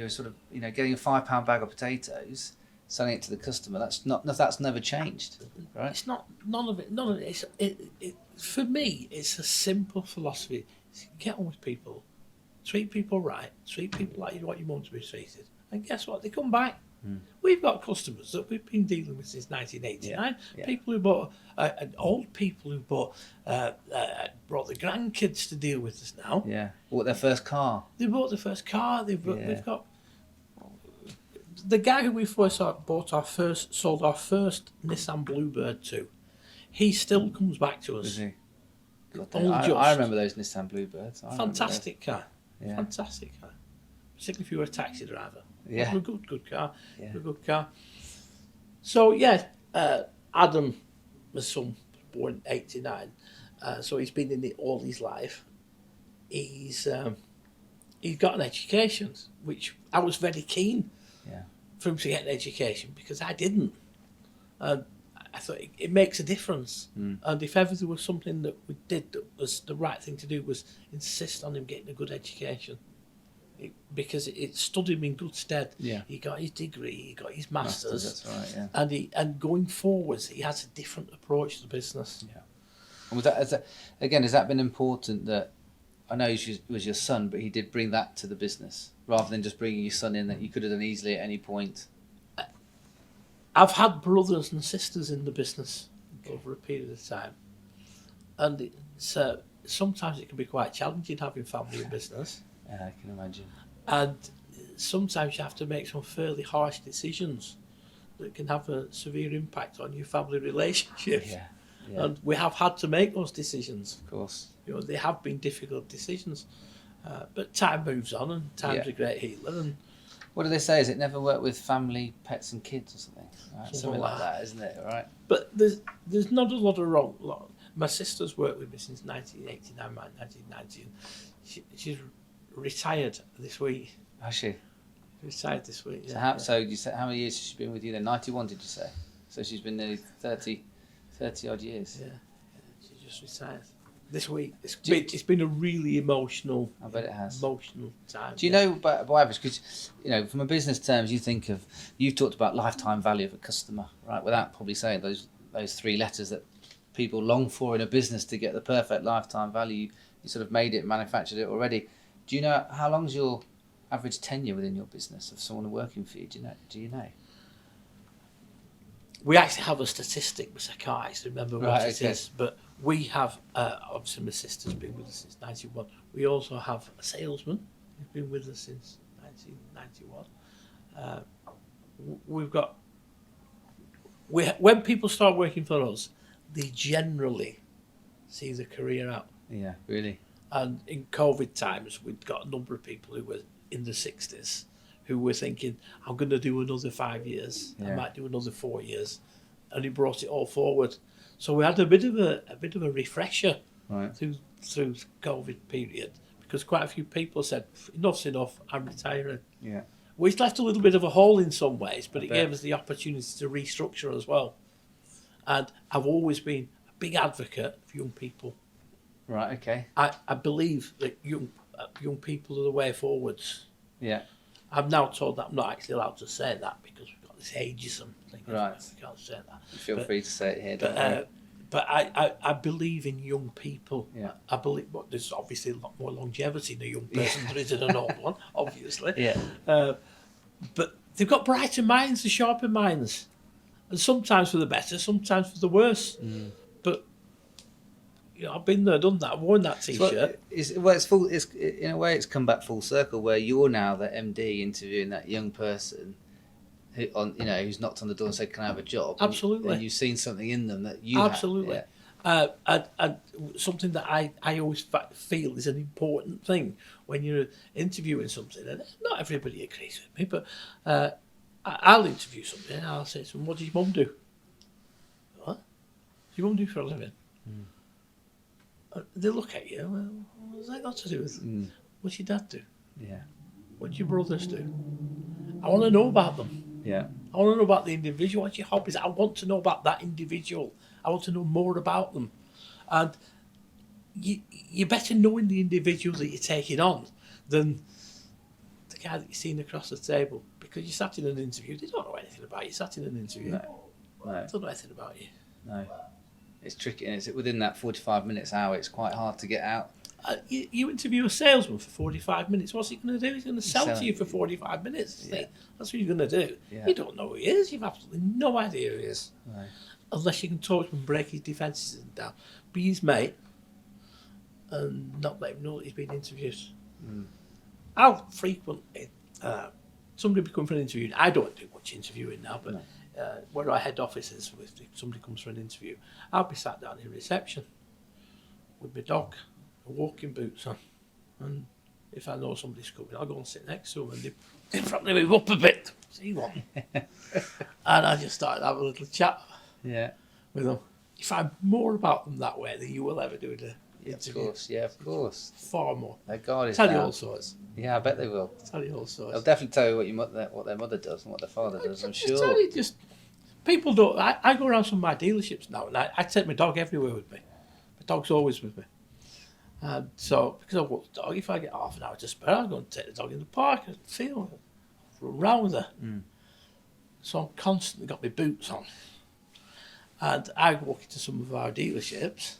[SPEAKER 2] sort of getting a £5 bag of potatoes, selling it to the customer. That's never changed, right?
[SPEAKER 1] It's not none of it. It for me, it's a simple philosophy. It's get on with people, treat people right, treat people like you want your mum to be treated, and guess what? They come back. We've got customers that we've been dealing with since 1989. People who bought, old people who brought the grandkids to deal with us now.
[SPEAKER 2] Yeah, bought their first car.
[SPEAKER 1] They bought their first car. They've got the guy who we first sold our first Nissan Bluebird to. He still comes back to us.
[SPEAKER 2] Is he? God,
[SPEAKER 1] I
[SPEAKER 2] remember those Nissan Bluebirds.
[SPEAKER 1] Fantastic car. Yeah. Fantastic car. Particularly if you were a taxi driver.
[SPEAKER 2] Yeah.
[SPEAKER 1] It was a good car.
[SPEAKER 2] Yeah.
[SPEAKER 1] A good car. So Adam, my son, was born in '89. So he's been in it all his life. He's got an education, which I was very keen for him to get an education, because I didn't. And I thought it makes a difference. And if ever there was something that we did that was the right thing to do, was insist on him getting a good education. Because it stood him in good stead.
[SPEAKER 2] Yeah.
[SPEAKER 1] He got his degree, he got his masters.
[SPEAKER 2] That's right. Yeah.
[SPEAKER 1] And going forwards, he has a different approach to the business.
[SPEAKER 2] Yeah. And has that been important? That I know he was your son, but he did bring that to the business rather than just bringing your son in that you could have done easily at any point.
[SPEAKER 1] I've had brothers and sisters in the business over a period of time, and it's, sometimes it can be quite challenging having family in business.
[SPEAKER 2] Yeah, I can imagine.
[SPEAKER 1] And sometimes you have to make some fairly harsh decisions that can have a severe impact on your family relationships.
[SPEAKER 2] Yeah.
[SPEAKER 1] And we have had to make those decisions.
[SPEAKER 2] Of course.
[SPEAKER 1] You know, they have been difficult decisions, but time moves on, and time's a great healer. And
[SPEAKER 2] what do they say? Is it never work with family, pets, and kids or something? Right? Something like that, isn't it? Right.
[SPEAKER 1] But there's not a lot of wrong. My sister's worked with me since 1989, 1990. She's retired this week.
[SPEAKER 2] Has she?
[SPEAKER 1] Retired this week.
[SPEAKER 2] So
[SPEAKER 1] Yeah.
[SPEAKER 2] so you said how many years has she been with you then? 91, did you say? So she's been nearly 30 odd years.
[SPEAKER 1] Yeah. She just retired this week. It's been a really emotional.
[SPEAKER 2] I bet it has.
[SPEAKER 1] Emotional time.
[SPEAKER 2] Do you know by average? Because from a business terms, you've talked about lifetime value of a customer, right? Without probably saying those three letters that people long for in a business to get the perfect lifetime value. You sort of made it, manufactured it already. Do you know how long's your average tenure within your business of someone working for you? Do you know?
[SPEAKER 1] We actually have a statistic, which I can't actually remember what it
[SPEAKER 2] okay.
[SPEAKER 1] is, but we have, obviously my sister's been with us since 91. We also have a salesman who's been with us since 1991. When people start working for us, they generally see the career out.
[SPEAKER 2] Yeah, really.
[SPEAKER 1] And in COVID times, we'd got a number of people who were in the 60s who were thinking, I'm going to do another 5 years. I might do another 4 years. And he brought it all forward. So we had a bit of a refresher through COVID period, because quite a few people said, enough's enough, I'm retiring.
[SPEAKER 2] Yeah.
[SPEAKER 1] Which left a little bit of a hole in some ways, but it gave us the opportunity to restructure as well. And I've always been a big advocate of young people.
[SPEAKER 2] Right, okay.
[SPEAKER 1] I believe that young people are the way forwards.
[SPEAKER 2] Yeah.
[SPEAKER 1] I'm now told that I'm not actually allowed to say that because we've got this ageism thing.
[SPEAKER 2] Right.
[SPEAKER 1] We can't say that.
[SPEAKER 2] Feel free to say it here, don't worry.
[SPEAKER 1] But I believe in young people.
[SPEAKER 2] Yeah.
[SPEAKER 1] I believe there's obviously a lot more longevity in a young person than there is in an old one, obviously.
[SPEAKER 2] Yeah.
[SPEAKER 1] But they've got brighter minds and sharper minds. And sometimes for the better, sometimes for the worse. But I've been there, done that. I've worn that T-shirt.
[SPEAKER 2] It's in a way it's come back full circle where you're now the MD interviewing that young person who's knocked on the door and said, "Can I have a job?"
[SPEAKER 1] Absolutely.
[SPEAKER 2] And you've seen something in them that you
[SPEAKER 1] absolutely.
[SPEAKER 2] Have. Yeah.
[SPEAKER 1] And something that I always feel is an important thing when you're interviewing something, and not everybody agrees with me, but I'll interview somebody and I'll say to them, "What does your mum do?" "What? What does your mum do for a living?" They look at you, well, what's that got to do with it? What's your dad do?
[SPEAKER 2] Yeah.
[SPEAKER 1] What do your brothers do? I want to know about them.
[SPEAKER 2] Yeah.
[SPEAKER 1] I want to know about the individual. What's your hobbies? I want to know about that individual. I want to know more about them. And you're better knowing the individual that you're taking on than the guy that you're seeing across the table. Because you sat in an interview, they don't know anything about you. You sat in an interview,
[SPEAKER 2] No.
[SPEAKER 1] they don't know anything about you.
[SPEAKER 2] No. It's tricky, and it's within that 45 minutes hour. It's quite hard to get out.
[SPEAKER 1] You interview a salesman for 45 minutes. What's he going to do? He's going to sell to you for 45 minutes.
[SPEAKER 2] Yeah.
[SPEAKER 1] That's what you're going to do.
[SPEAKER 2] Yeah.
[SPEAKER 1] You don't know who he is. You've absolutely no idea who he is.
[SPEAKER 2] No.
[SPEAKER 1] Unless you can talk to him and break his defences down. Be his mate and not let him know that he's been interviewed. I'll frequently, somebody come for an interview. I don't do much interviewing now, but where our head office is, if somebody comes for an interview, I'll be sat down in reception with my dog, my walking boots on, and if I know somebody's coming, I'll go and sit next to them, and they probably move up a bit, see one, and I just start to have a little chat with them. You find more about them that way than you will ever do in an interview.
[SPEAKER 2] Of course.
[SPEAKER 1] Far more.
[SPEAKER 2] Their guard is
[SPEAKER 1] Tell
[SPEAKER 2] down.
[SPEAKER 1] you all sorts.
[SPEAKER 2] Yeah, I bet they will.
[SPEAKER 1] Tell you all sorts.
[SPEAKER 2] They'll definitely tell you what their mother does and what their father does, I'm
[SPEAKER 1] Just
[SPEAKER 2] sure.
[SPEAKER 1] tell you, people don't. I go around some of my dealerships now, and I take my dog everywhere with me. My dog's always with me. And so, because I walk the dog, if I get half an hour to spare, I'll go and take the dog in the park and run around with her. So I'm constantly got my boots on. And I walk into some of our dealerships,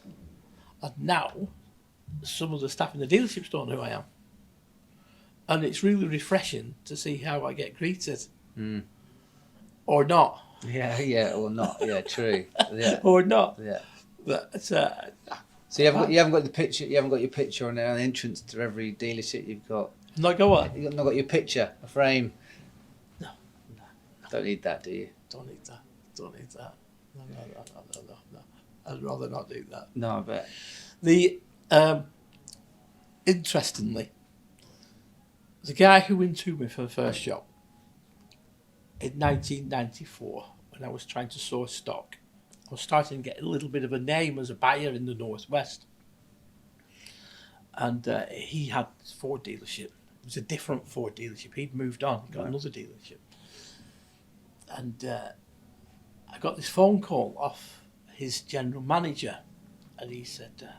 [SPEAKER 1] and now some of the staff in the dealerships don't know who I am. And it's really refreshing to see how I get greeted. Or not.
[SPEAKER 2] Yeah, or not. Yeah, true. Yeah.
[SPEAKER 1] Or not.
[SPEAKER 2] Yeah.
[SPEAKER 1] But
[SPEAKER 2] So you haven't got the picture. You haven't got your picture on the entrance to every dealership. You've got.
[SPEAKER 1] not go on.
[SPEAKER 2] You've not got your picture, a frame.
[SPEAKER 1] No.
[SPEAKER 2] Don't need that, do you?
[SPEAKER 1] Don't need that. Don't need that. No. I'd rather not do that.
[SPEAKER 2] No, I bet.
[SPEAKER 1] The interestingly, the guy who into me for the first job in 1994, when I was trying to source stock, I was starting to get a little bit of a name as a buyer in the Northwest. And he had his Ford dealership. It was a different Ford dealership. He'd moved on, got another dealership. And I got this phone call off his general manager, and he said,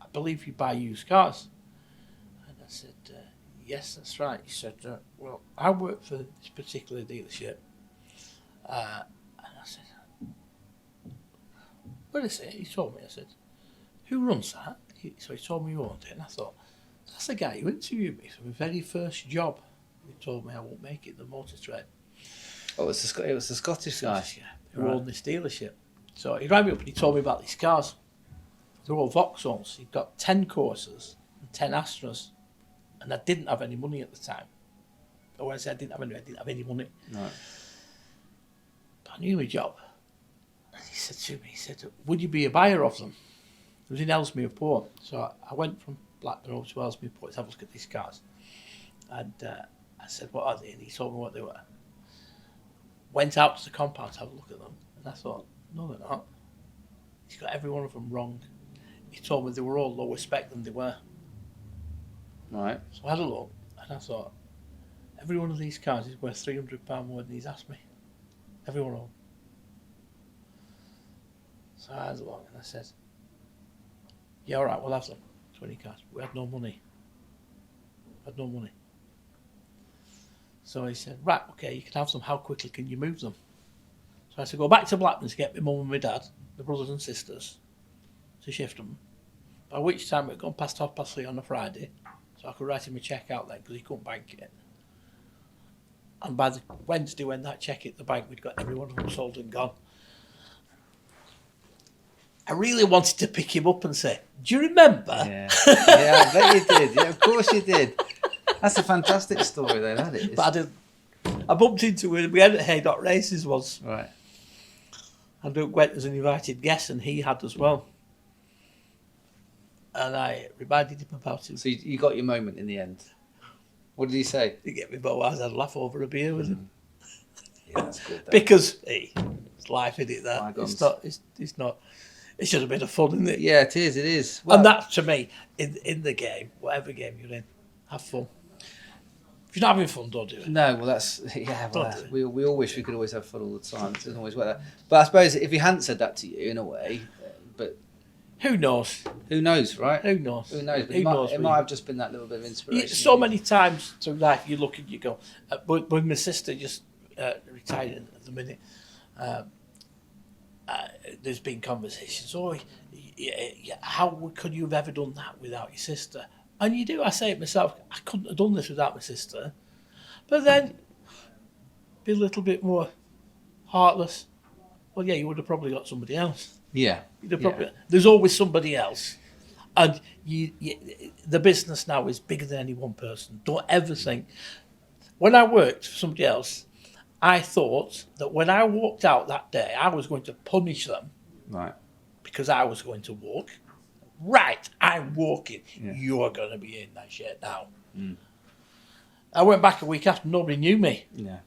[SPEAKER 1] I believe you buy used cars. And I said, yes, that's right. He said, well, I work for this particular dealership. And I said, what is it? He told me. I said, who runs that? So he told me who owned it, and I thought, that's the guy who interviewed me for my very first job. He told me I won't make it in the motor trade.
[SPEAKER 2] Oh, it was the Scottish guy.
[SPEAKER 1] Yeah, who owned this dealership. So he rang me up and he told me about these cars. They're all Vauxhalls. He'd got 10 Corsas and 10 Astras, and I didn't have any money at the time. But when I say I didn't have any money.
[SPEAKER 2] Right.
[SPEAKER 1] But I knew my job. And he said to me, would you be a buyer of them? It was in Ellesmere Port. So I went from Blackburn over to Ellesmere Port to have a look at these cars. And I said, what are they? And he told me what they were. Went out to the compound to have a look at them. And I thought, no, they're not. He's got every one of them wrong. He told me they were all lower spec than they were.
[SPEAKER 2] Right.
[SPEAKER 1] So I had a look, and I thought, every one of these cars is worth £300 more than he's asked me. Every one of them. So I had a look, and I said, yeah, all right, we'll have them. 20 cars. We had no money. So he said, right, okay, you can have them. How quickly can you move them? So I had to go back to Blackburn to get my mum and my dad, my brothers and sisters, to shift them. By which time it had gone past 3:30 on a Friday, so I could write him a cheque out then because he couldn't bank it. And by the Wednesday when that cheque hit the bank, we'd got every one of them sold and gone. I really wanted to pick him up and say, do you remember?
[SPEAKER 2] Yeah, I bet you did. Yeah, of course you did. That's a fantastic story then, isn't it?
[SPEAKER 1] But I didn't. I bumped into him. We had at Hay Dot Races once.
[SPEAKER 2] Right.
[SPEAKER 1] And Luke went as an invited guest, and he had as well. And I reminded him about it.
[SPEAKER 2] So you got your moment in the end. What did he say?
[SPEAKER 1] To get me both eyes, I'd laugh over a beer with him.
[SPEAKER 2] Yeah, that's good.
[SPEAKER 1] Because, hey, it's life, isn't it? That
[SPEAKER 2] Bygones.
[SPEAKER 1] It's not. It's just a bit of fun, isn't it?
[SPEAKER 2] Yeah, it is. Well,
[SPEAKER 1] And that, to me, in the game, whatever game you're in, have fun. If you're not having fun, don't do it.
[SPEAKER 2] no, well that's yeah. Well,
[SPEAKER 1] Don't do it.
[SPEAKER 2] we all wish we could always have fun all the time. It doesn't always work that. But I suppose if he hadn't said that to you in a way, but
[SPEAKER 1] Who knows?
[SPEAKER 2] who knows, right?
[SPEAKER 1] Who knows?
[SPEAKER 2] Who knows? But
[SPEAKER 1] Who
[SPEAKER 2] it
[SPEAKER 1] knows?
[SPEAKER 2] might have just been that little bit of inspiration.
[SPEAKER 1] So many times through life, you look and you go. But my sister just retired at the minute. There's been conversations. Oh, how could you have ever done that without your sister? And you do. I say it myself. I couldn't have done this without my sister. But then, be a little bit more heartless. Well, yeah, you would have probably got somebody else.
[SPEAKER 2] Yeah.
[SPEAKER 1] You'd have probably, There's always somebody else. And the business now is bigger than any one person. Don't ever think. When I worked for somebody else, I thought that when I walked out that day, I was going to punish them.
[SPEAKER 2] Right.
[SPEAKER 1] Because I was going to walk. Right, I'm walking.
[SPEAKER 2] Yeah.
[SPEAKER 1] You're going to be in that shit now. I went back a week after, nobody knew me.
[SPEAKER 2] Yeah.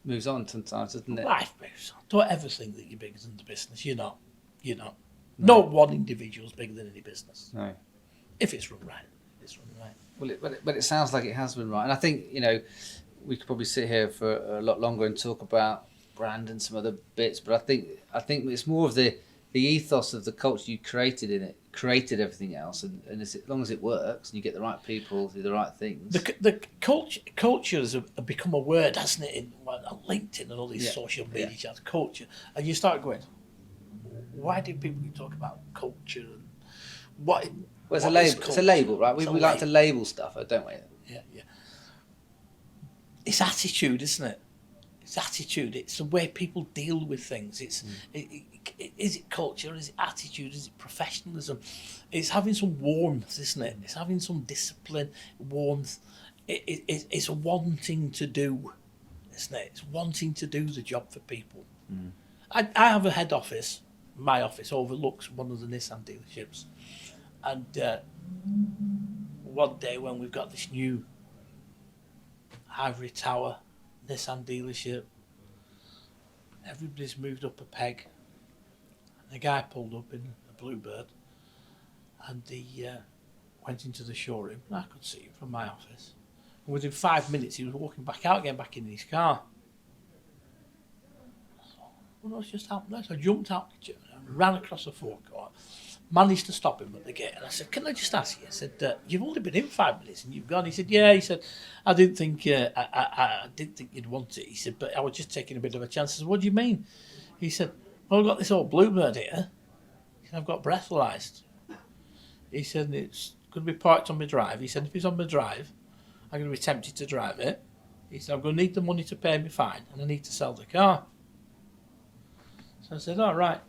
[SPEAKER 2] Moves on sometimes, doesn't it?
[SPEAKER 1] Life moves on. Don't ever think that you're bigger than the business. You're not. No one individual's bigger than any business.
[SPEAKER 2] No.
[SPEAKER 1] If it's run right, it's run right.
[SPEAKER 2] Well, but it sounds like it has been right, and I think we could probably sit here for a lot longer and talk about brand and some other bits, but I think it's more of the ethos of the culture you created in it, created everything else, and as long as it works and you get the right people do the right things.
[SPEAKER 1] The culture has become a word, hasn't it? On LinkedIn and all these social media chats, culture, and you start going, why do people talk about culture? What?
[SPEAKER 2] Well, it's a
[SPEAKER 1] what is
[SPEAKER 2] label. It's a
[SPEAKER 1] culture?
[SPEAKER 2] label, right?
[SPEAKER 1] It's
[SPEAKER 2] We
[SPEAKER 1] a
[SPEAKER 2] like to
[SPEAKER 1] label.
[SPEAKER 2] label stuff, don't we?
[SPEAKER 1] Yeah. It's attitude, isn't it? It's attitude. It's the way people deal with things. It's is it culture? Is it attitude? Is it professionalism? It's having some warmth, isn't it? It's having some discipline, warmth. It's a wanting to do, isn't it? It's wanting to do the job for people. I have a head office. My office overlooks one of the Nissan dealerships, and one day when we've got this new ivory tower Nissan dealership, everybody's moved up a peg, and the guy pulled up in a Bluebird, and he went into the showroom, and I could see him from my office, and within 5 minutes he was walking back out, getting back in his car. I thought, well, what's just happened there? So I jumped out the chair and ran across the forecourt, managed to stop him at the gate, and I said, can I just ask you? I said, you've only been in 5 minutes and you've gone. He said, yeah. He said, I didn't think I didn't think you'd want it. He said, but I was just taking a bit of a chance. I said, what do you mean? He said, well, I've got this old Bluebird here. He said, I've got breathalyzed. He said, it's going to be parked on my drive. He said, if it's on my drive, I'm going to be tempted to drive it. He said, I'm going to need the money to pay me fine, and I need to sell the car. So I said, all right.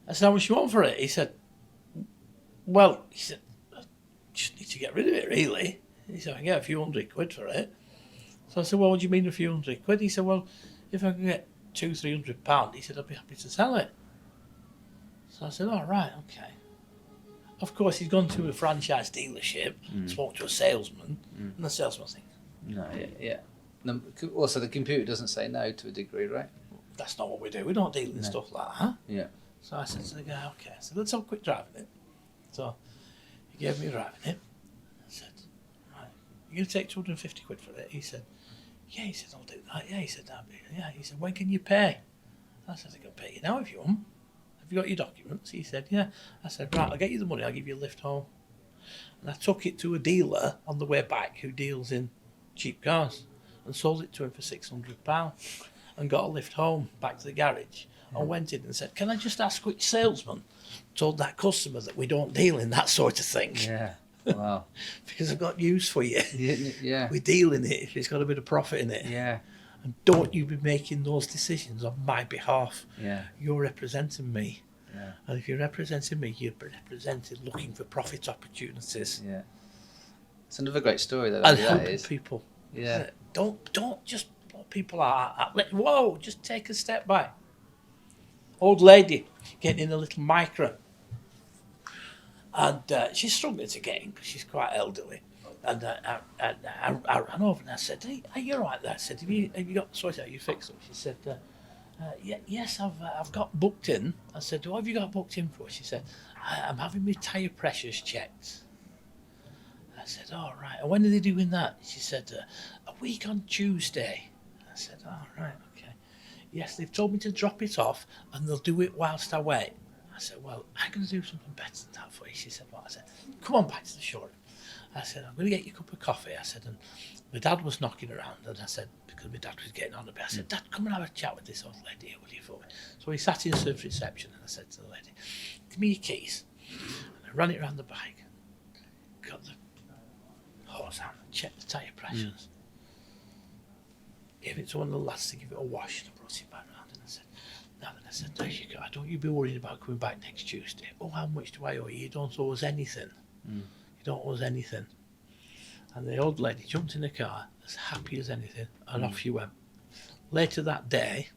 [SPEAKER 1] I said, how much you want for it? He said, well, I just need to get rid of it, really. He said, I can get a few £100 for it. So I said, well, what do you mean a few £100? He said, well, if I can get £200-300, he said, I'd be happy to sell it. So I said, all right, okay. Of course, he's gone to a franchise dealership, spoke to a salesman, and the salesman thinks,
[SPEAKER 2] No, yeah. Also, the computer doesn't say no to a degree, right?
[SPEAKER 1] that's not what we do. We don't deal in stuff like that.
[SPEAKER 2] Yeah.
[SPEAKER 1] So I said to the guy, okay, I said, let's have a quick drive in it. So he gave me a drive in it. I said, right, you're going to take £250 for it? He said, yeah. He said, I'll do that. Yeah, he said, that'd be, yeah. He said, when can you pay? I said, I can pay you now if you want. Have you got your documents? He said, yeah. I said, right, I'll get you the money. I'll give you a lift home. And I took it to a dealer on the way back who deals in cheap cars and sold it to him for £600 and got a lift home back to the garage. I went in and said, can I just ask which salesman told that customer that we don't deal in that sort of thing?
[SPEAKER 2] Yeah. Wow.
[SPEAKER 1] Because I've got news for you.
[SPEAKER 2] Yeah.
[SPEAKER 1] We deal in it if it's got a bit of profit in it.
[SPEAKER 2] Yeah.
[SPEAKER 1] And don't you be making those decisions on my behalf.
[SPEAKER 2] Yeah.
[SPEAKER 1] You're representing me.
[SPEAKER 2] Yeah.
[SPEAKER 1] And if you're representing me, you're representing looking for profit opportunities.
[SPEAKER 2] Yeah. It's another great story though.
[SPEAKER 1] And
[SPEAKER 2] that
[SPEAKER 1] helping
[SPEAKER 2] is.
[SPEAKER 1] people.
[SPEAKER 2] Yeah.
[SPEAKER 1] Don't just put people out. Whoa, just take a step back. Old lady getting in a little micro. And she's struggling to get in because she's quite elderly. And I ran over and I said, hey, are you all right there? I said, have you got the sort out? You fixed them? She said, yes, I've got booked in. I said, what have you got booked in for? She said, I'm having my tyre pressures checked. I said, all right. And when are they doing that? She said, a week on Tuesday. I said, all right, okay. Yes, they've told me to drop it off and they'll do it whilst I wait. I said, well, I'm going to do something better than that for you. She said, what? I said, come on back to the showroom. I said, I'm going to get you a cup of coffee. I said, and my dad was knocking around, and I said, because my dad was getting on a bit, I said, Dad, come and have a chat with this old lady here, will you, for me? So he sat in service reception, and I said to the lady, give me your keys. And I ran it around the bike, got the hose out, and checked the tyre pressures. Gave it to one of the lads to give it a wash, and I brought it back round, and I said, now then, I said, there you go, don't you be worried about coming back next Tuesday. Oh, how much do I owe you? You don't owe us anything. You don't owe us anything. And the old lady jumped in the car, as happy as anything, and off she went. Later that day,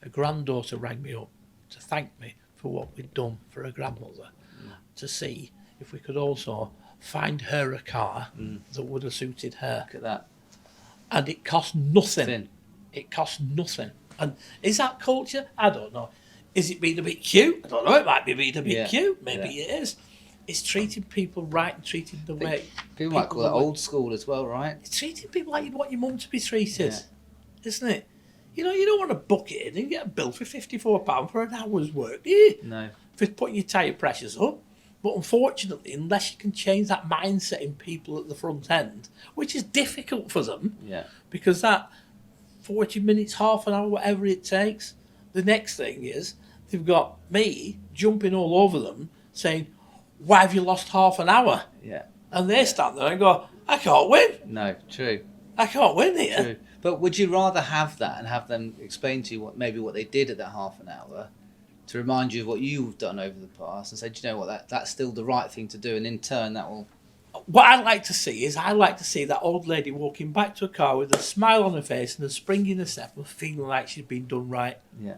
[SPEAKER 1] a granddaughter rang me up to thank me for what we'd done for her grandmother, to see if we could also find her a car that would have suited her.
[SPEAKER 2] Look at that.
[SPEAKER 1] And it cost nothing.
[SPEAKER 2] Thin.
[SPEAKER 1] It cost nothing. And is that culture? I don't know. Is it being a bit cute? I don't know. It might be being a bit cute. Maybe it is. It's treating people right and treating the way.
[SPEAKER 2] People might call that old school as well, right?
[SPEAKER 1] It's treating people like you want your mum to be treated, isn't it? You know, you don't want to book it in and get a bill for £54 for an hour's work, do you?
[SPEAKER 2] No.
[SPEAKER 1] For putting your tyre pressures up. But unfortunately, unless you can change that mindset in people at the front end, which is difficult for them, because that 40 minutes, half an hour, whatever it takes, the next thing is they've got me jumping all over them saying, why have you lost half an hour?
[SPEAKER 2] Yeah.
[SPEAKER 1] And they stand there and go, I can't win.
[SPEAKER 2] No, true.
[SPEAKER 1] I can't win here.
[SPEAKER 2] True. But would you rather have that and have them explain to you what they did at that half an hour to remind you of what you've done over the past and say, do you know what, that's still the right thing to do, and in turn that will...
[SPEAKER 1] What I like to see is that old lady walking back to her car with a smile on her face and a spring in her step and feeling like she's been done right.
[SPEAKER 2] Yeah.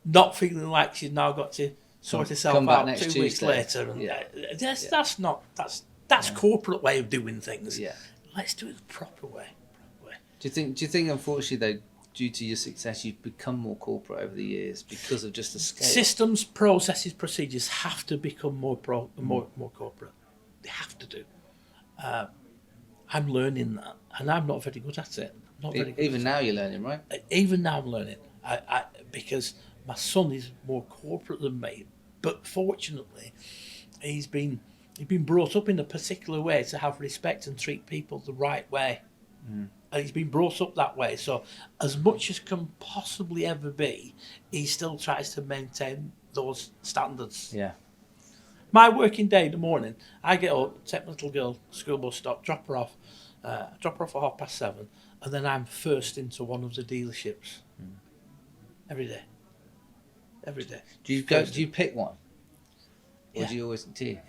[SPEAKER 1] Not feeling like she's now got to sort herself out
[SPEAKER 2] next
[SPEAKER 1] 2 weeks
[SPEAKER 2] Tuesday.
[SPEAKER 1] later. And that's corporate way of doing things.
[SPEAKER 2] Yeah.
[SPEAKER 1] Let's do it the proper way.
[SPEAKER 2] Do you think unfortunately though, due to your success, you've become more corporate over the years because of just the scale?
[SPEAKER 1] Systems, processes, procedures have to become more corporate. They have to do. I'm learning that, and I'm not very good at it.
[SPEAKER 2] Even now you're learning, right?
[SPEAKER 1] Even now I'm learning. Because my son is more corporate than me, but fortunately, he's been brought up in a particular way to have respect and treat people the right way. And he's been brought up that way. So as much as can possibly ever be, he still tries to maintain those standards.
[SPEAKER 2] Yeah.
[SPEAKER 1] My working day in the morning, I get up, take my little girl, school bus stop, drop her off at 7:30, and then I'm first into one of the dealerships. Every day.
[SPEAKER 2] Do you pick one? Or do you always
[SPEAKER 1] Yeah.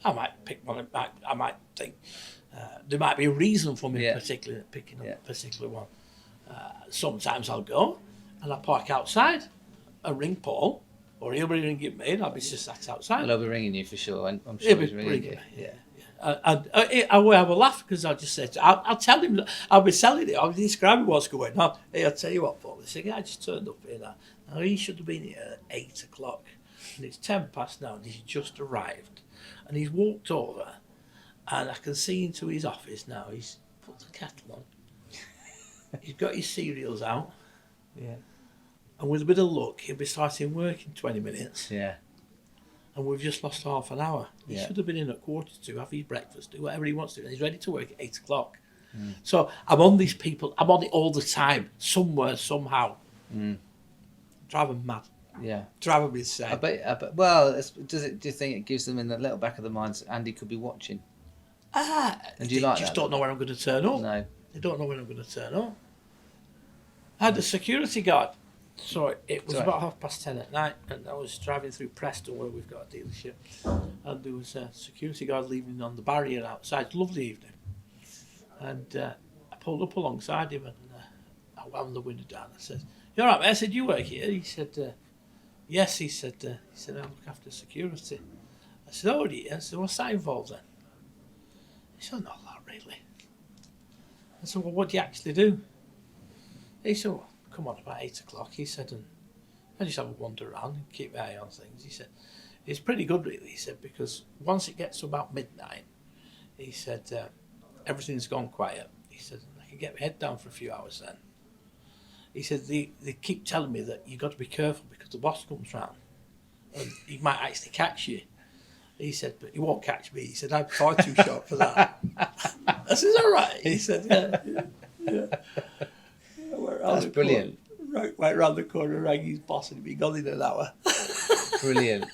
[SPEAKER 1] I might pick one. I might think there might be a reason for me picking up a particular one. Sometimes I'll go and I'll park outside and ring Paul, or he'll be ringing me and I'll be just sat outside.
[SPEAKER 2] Well, I'll be ringing you for sure. I'm sure he's ringing you.
[SPEAKER 1] Yeah. I will have a laugh because I'll just say, I'll tell him, I'll be telling him, I'll be describing what's going on. Hey, I'll tell you what, Paul, this guy just turned up here now. Now, he should have been here at 8 o'clock, and it's 10 past now, and he's just arrived. And he's walked over, and I can see into his office now. He's put the kettle on. He's got his cereals out.
[SPEAKER 2] Yeah.
[SPEAKER 1] And with a bit of luck, he'll be starting work in 20 minutes.
[SPEAKER 2] Yeah.
[SPEAKER 1] And we've just lost half an hour. He should have been in at 1:45, have his breakfast, do whatever he wants to do, and he's ready to work at 8 o'clock. So I'm on these people, I'm on it all the time, somewhere, somehow. Drive them mad.
[SPEAKER 2] Yeah.
[SPEAKER 1] Drive them insane.
[SPEAKER 2] I bet, well, do you think it gives them in the little back of the mind, Andy could be watching? And do you
[SPEAKER 1] they
[SPEAKER 2] like
[SPEAKER 1] just
[SPEAKER 2] that?
[SPEAKER 1] don't know when I'm going to turn up.
[SPEAKER 2] No.
[SPEAKER 1] They don't know when I'm going to turn up. I had a security guard. So it was about 10:30 at night, and I was driving through Preston where we've got a dealership, and there was a security guard leaving on the barrier outside. Lovely evening, and I pulled up alongside him and I wound the window down. I said, "You all right, mate?" I said, "You work here?" He said, "Yes." He said, "I look after security." I said, "Oh, do you?" I said, "What's that involved then?" He said, "Not that really." I said, "Well, what do you actually do?" He said, "Well, come on about 8 o'clock," he said, and I just have a wander around and keep my eye on things. He said, "It's pretty good really," he said, because once it gets to about midnight, he said, everything's gone quiet. He said, "I can get my head down for a few hours then." He said, they keep telling me that you've got to be careful because the boss comes round and he might actually catch you. He said, "But he won't catch me." He said, "I'm far too sharp for that." I said, "All right." He said, yeah.
[SPEAKER 2] That's brilliant.
[SPEAKER 1] Right round the corner, rang his boss, and he'd be gone in an hour.
[SPEAKER 2] Brilliant.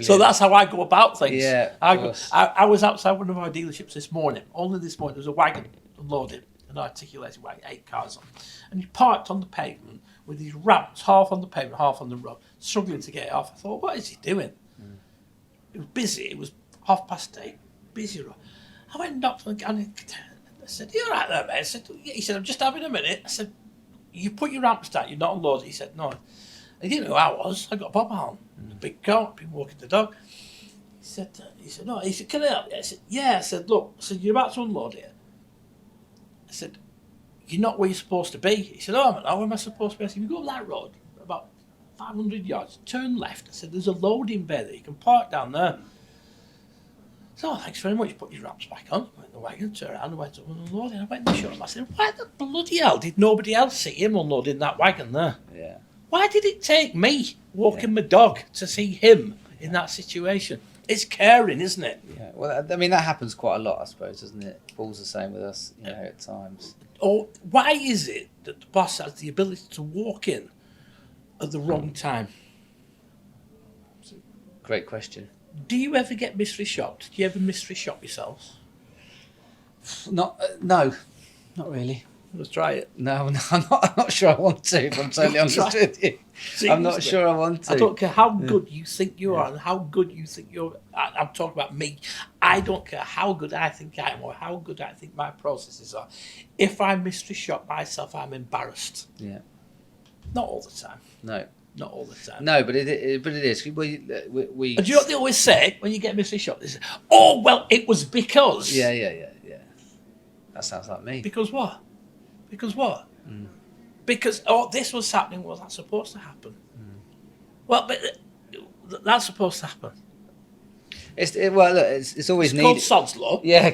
[SPEAKER 1] So that's how I go about things.
[SPEAKER 2] Yeah,
[SPEAKER 1] I was outside one of our dealerships this morning. Only this morning, there was a wagon unloaded, an articulated wagon, 8 cars on, and he parked on the pavement with his ramps, half on the pavement, half on the road, struggling to get it off. I thought, what is he doing? It was busy. It was 8:30, busy road. I went and knocked on the gun. I said, "You all right there, mate?" I said, "Yeah." He said, "I'm just having a minute." I said, "You put your ramps down, you're not unloaded." He said, "No." He didn't know who I was. I got a bob on, a big coat, been walking the dog. He said, "No." He said, "Can I help you?" I said, "Yeah." I said, "Look," I said, "You're about to unload here." I said, "You're not where you're supposed to be." He said, "Oh, man, where am I supposed to be?" I said, "You go up that road, about 500 yards, turn left." I said, "There's a loading bay that you can park down there." So, thanks very much. Put your ramps back on. Went in the wagon, turned around and went up and unloaded. I went in the shop. I said, "Why the bloody hell did nobody else see him unloading that wagon there?
[SPEAKER 2] Yeah.
[SPEAKER 1] Why did it take me walking my dog to see him in that situation?" It's caring, isn't it?
[SPEAKER 2] Yeah. Well, I mean, that happens quite a lot, I suppose, doesn't it? Paul's the same with us, at times.
[SPEAKER 1] Or why is it that the boss has the ability to walk in at the wrong time?
[SPEAKER 2] Great question.
[SPEAKER 1] Do you ever get mystery shopped? Do you ever mystery shop yourself?
[SPEAKER 2] No, not really.
[SPEAKER 1] Let's try it.
[SPEAKER 2] No, I'm not sure I want to, if I'm totally honest with you. I'm not sure I want to.
[SPEAKER 1] I don't care how good you think you are and how good you think you're. I'm talking about me. I don't care how good I think I am or how good I think my processes are. If I mystery shop myself, I'm embarrassed.
[SPEAKER 2] Yeah.
[SPEAKER 1] Not all the time.
[SPEAKER 2] No.
[SPEAKER 1] Not all the time.
[SPEAKER 2] No, but it is. We
[SPEAKER 1] And do you know what they always say when you get mystery shopped? They say, "Oh, well, it was because."
[SPEAKER 2] Yeah. That sounds like me.
[SPEAKER 1] Because what? Because what? Because this was happening. Was that supposed to happen? Well, but that's supposed to happen.
[SPEAKER 2] It's always needed.
[SPEAKER 1] Called Sod's Law.
[SPEAKER 2] Yeah,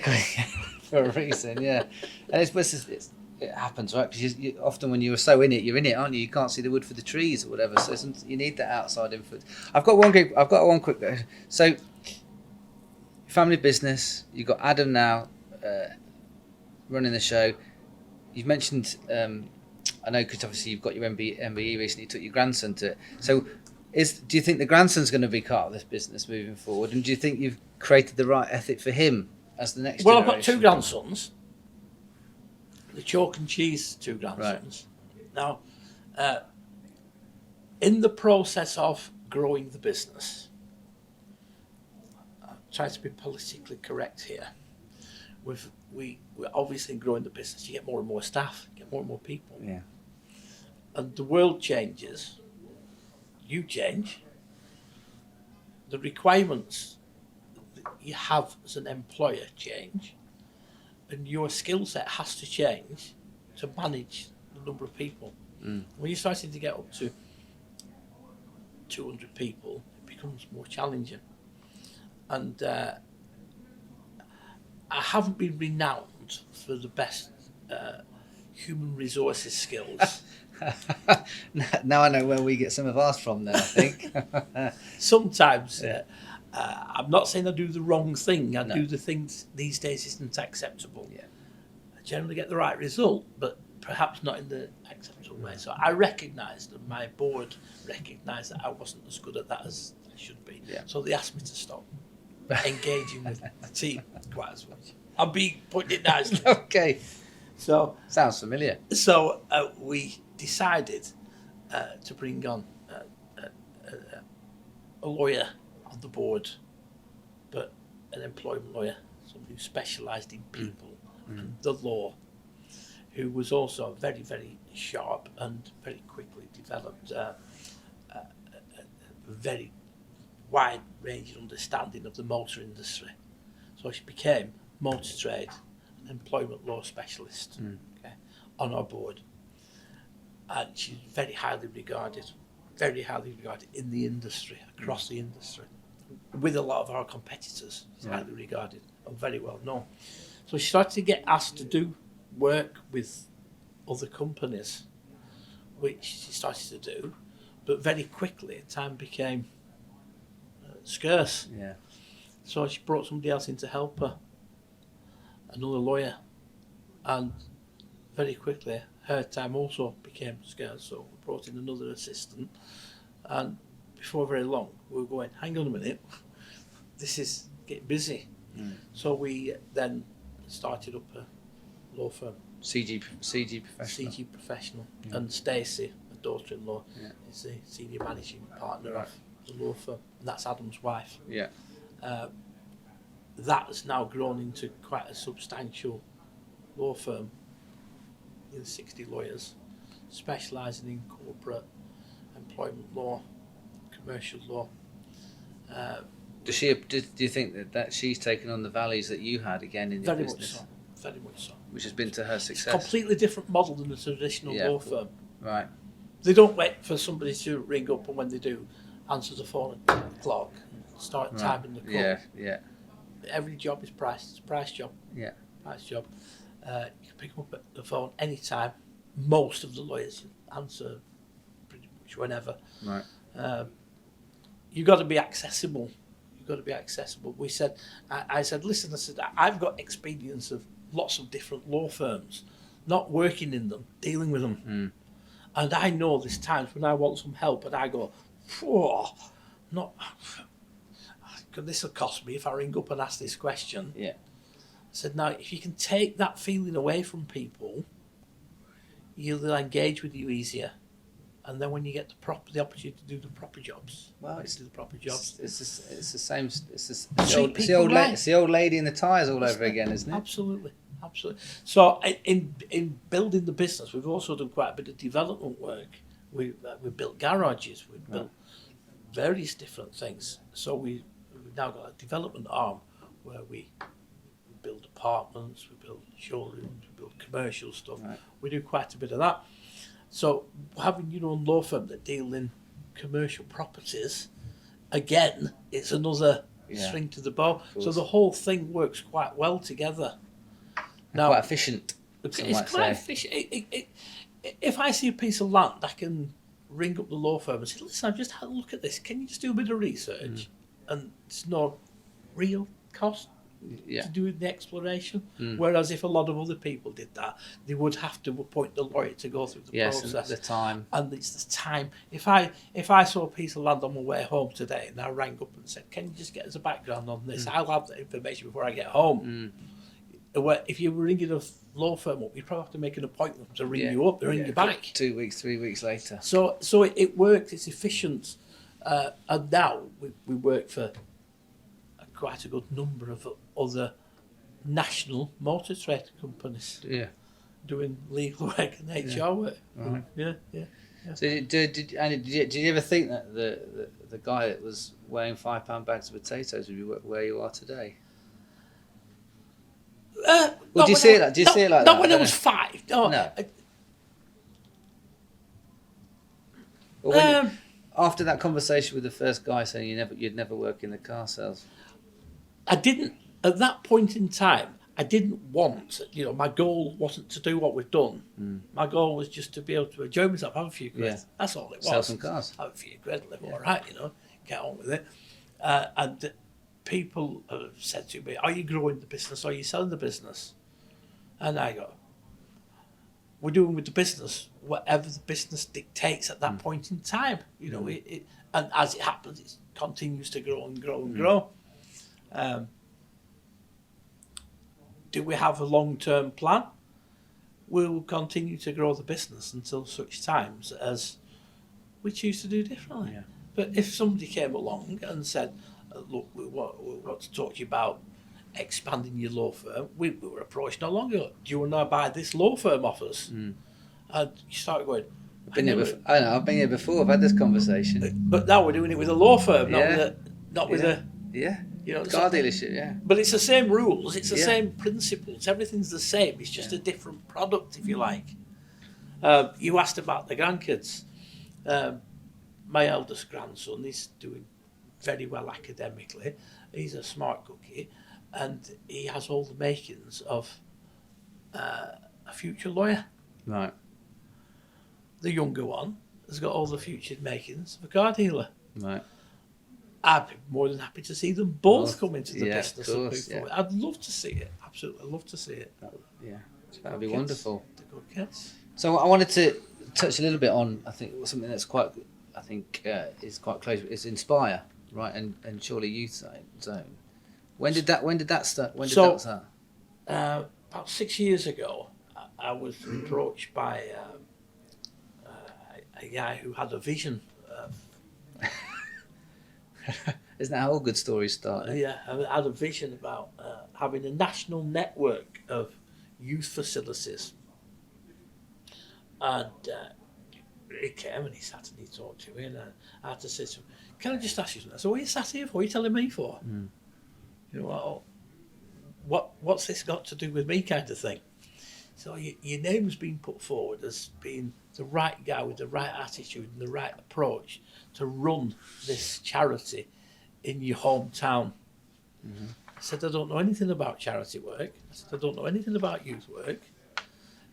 [SPEAKER 2] for a reason. Yeah, and it happens, right? Because you, often when you're so in it, you're in it, aren't you? You can't see the wood for the trees or whatever. So you need that outside influence. I've got one quick. So, family business. You've got Adam now running the show. You've mentioned, I know because obviously you've got your MBE recently, you took your grandson to it. So do you think the grandson's going to be part of this business moving forward? And do you think you've created the right ethic for him as the next generation?
[SPEAKER 1] I've got two grandsons. The chalk and cheese two grandsons. Right. Now, in the process of growing the business, I'm trying to be politically correct here. We're obviously growing the business. You get more and more staff, you get more and more people.
[SPEAKER 2] Yeah.
[SPEAKER 1] And the world changes. You change. The requirements that you have as an employer change. And your skill set has to change to manage the number of people. When you're starting to get up to 200 people, it becomes more challenging. And I haven't been renowned for the best human resources skills.
[SPEAKER 2] Now I know where we get some of ours from then, I think.
[SPEAKER 1] Sometimes, I'm not saying I do the wrong thing. I do the things these days isn't acceptable.
[SPEAKER 2] Yeah.
[SPEAKER 1] I generally get the right result, but perhaps not in the acceptable way. So I recognised, and my board recognised that I wasn't as good at that as I should be.
[SPEAKER 2] Yeah.
[SPEAKER 1] So they asked me to stop engaging with the team quite as much. I'll be putting it nicely.
[SPEAKER 2] Okay.
[SPEAKER 1] So
[SPEAKER 2] sounds familiar.
[SPEAKER 1] So we decided to bring on a lawyer on the board, but an employment lawyer, somebody who specialised in people and the law, who was also very, very sharp and very quickly developed a very wide-ranging understanding of the motor industry. So she became motor trade and employment law specialist on our board. And she's very highly regarded in the industry, across the industry. With a lot of our competitors, she's highly regarded and very well known. So she started to get asked to do work with other companies, which she started to do, but very quickly time became scarce.
[SPEAKER 2] Yeah.
[SPEAKER 1] So she brought somebody else in to help her, another lawyer, and very quickly her time also became scarce. So we brought in another assistant, and before very long we were going, hang on a minute, this is getting busy. So we then started up a law firm.
[SPEAKER 2] CG Professional.
[SPEAKER 1] CG Professional. And Stacey, my daughter-in-law, is the senior managing partner of the law firm, and that's Adam's wife.
[SPEAKER 2] Yeah.
[SPEAKER 1] That has now grown into quite a substantial law firm, 60 lawyers, specialising in corporate, employment law, commercial law.
[SPEAKER 2] Do you think that she's taken on the values that you had again in your business?
[SPEAKER 1] Very much so.
[SPEAKER 2] Which has been to her success.
[SPEAKER 1] It's a completely different model than a traditional law firm.
[SPEAKER 2] Right.
[SPEAKER 1] They don't wait for somebody to ring up, and when they do, answer the phone at 10 o'clock, start timing the call.
[SPEAKER 2] Yeah.
[SPEAKER 1] Every job is priced. It's a price job.
[SPEAKER 2] Yeah.
[SPEAKER 1] Price job. You can pick up at the phone anytime. Most of the lawyers answer pretty much whenever.
[SPEAKER 2] Right.
[SPEAKER 1] You've got to be accessible. We said, I said, listen, I've got experience of lots of different law firms, not working in them, dealing with them. And I know there's times when I want some help and I go, because this will cost me if I ring up and ask this question.
[SPEAKER 2] Yeah.
[SPEAKER 1] I said, now, if you can take that feeling away from people, they'll engage with you easier. And then when you get the opportunity to do the proper jobs, do the proper jobs.
[SPEAKER 2] It's the same. It's the old lady in the tyres all over again, isn't it?
[SPEAKER 1] Absolutely. So in building the business, we've also done quite a bit of development work. We built garages, we built various different things. So we've now got a development arm where we build apartments, we build showrooms, we build commercial stuff. Right. We do quite a bit of that. So having your own law firm that deal in commercial properties, again, it's another string to the bow. So the whole thing works quite well together.
[SPEAKER 2] Now, quite efficient.
[SPEAKER 1] It's quite efficient. If I see a piece of land, I can ring up the law firm and say, listen, I've just had a look at this. Can you just do a bit of research? And it's no real cost to do the exploration. Whereas if a lot of other people did that, they would have to appoint the lawyer to go through the process.
[SPEAKER 2] And the time.
[SPEAKER 1] And it's the time. If I saw a piece of land on my way home today and I rang up and said, can you just get us a background on this? I'll have that information before I get home. If you were ringing a law firm up, you'd probably have to make an appointment to ring you up, to ring you back.
[SPEAKER 2] 2 weeks, 3 weeks later.
[SPEAKER 1] So it works, it's efficient. And now we work for quite a good number of other national motor trade companies doing legal work and HR work. Right. Yeah.
[SPEAKER 2] So did you ever think that the guy that was weighing £5 bags of potatoes would be where you are today? Do you see it like that?
[SPEAKER 1] Not when I was 5. No.
[SPEAKER 2] After that conversation with the first guy saying you'd never work in the car sales,
[SPEAKER 1] I didn't. At that point in time, I didn't want. My goal wasn't to do what we've done. My goal was just to be able to enjoy myself, have a few quid. That's all it was.
[SPEAKER 2] Sell some cars,
[SPEAKER 1] have a few quid, live all right. Get on with it. And people have said to me, "Are you growing the business? Or are you selling the business?" And I go, "We're doing with the business whatever the business dictates at that point in time." And as it happens, it continues to grow and grow and grow. Do we have a long-term plan? We'll continue to grow the business until such times as we choose to do differently. Yeah. But if somebody came along and said, look, we want to talk to you about expanding your law firm, we were approached no longer. Do you want to buy this law firm off us? And you start going,
[SPEAKER 2] I've been here before, I've had this conversation.
[SPEAKER 1] But now we're doing it with a law firm, not with a
[SPEAKER 2] car dealership,
[SPEAKER 1] But it's the same rules, it's the same principles, everything's the same, it's just a different product, if you like. You asked about the grandkids. My eldest grandson is doing very well academically. He's a smart cookie, and he has all the makings of a future lawyer.
[SPEAKER 2] Right.
[SPEAKER 1] The younger one has got all the future makings of a car dealer.
[SPEAKER 2] Right.
[SPEAKER 1] I'd be more than happy to see them both come into the business. Of course, I'd love to see it. Absolutely, I'd love to see it.
[SPEAKER 2] That would be wonderful.
[SPEAKER 1] The good kids.
[SPEAKER 2] So I wanted to touch a little bit on, I think, something that's is quite close. It's Inspire, right, and Chorley Youth Zone. When did that start?
[SPEAKER 1] About 6 years ago, I was approached by a guy who had a vision.
[SPEAKER 2] Isn't that how all good stories start?
[SPEAKER 1] I had a vision about having a national network of youth facilities. And he came and he sat and he talked to me, and I had to say to him, "Can I just ask you something?" So what are you sat here for? What are you telling me for? What's this got to do with me, kind of thing? So your name's been put forward as being the right guy with the right attitude and the right approach to run this charity in your hometown. I said, "I don't know anything about charity work." I said, "I don't know anything about youth work."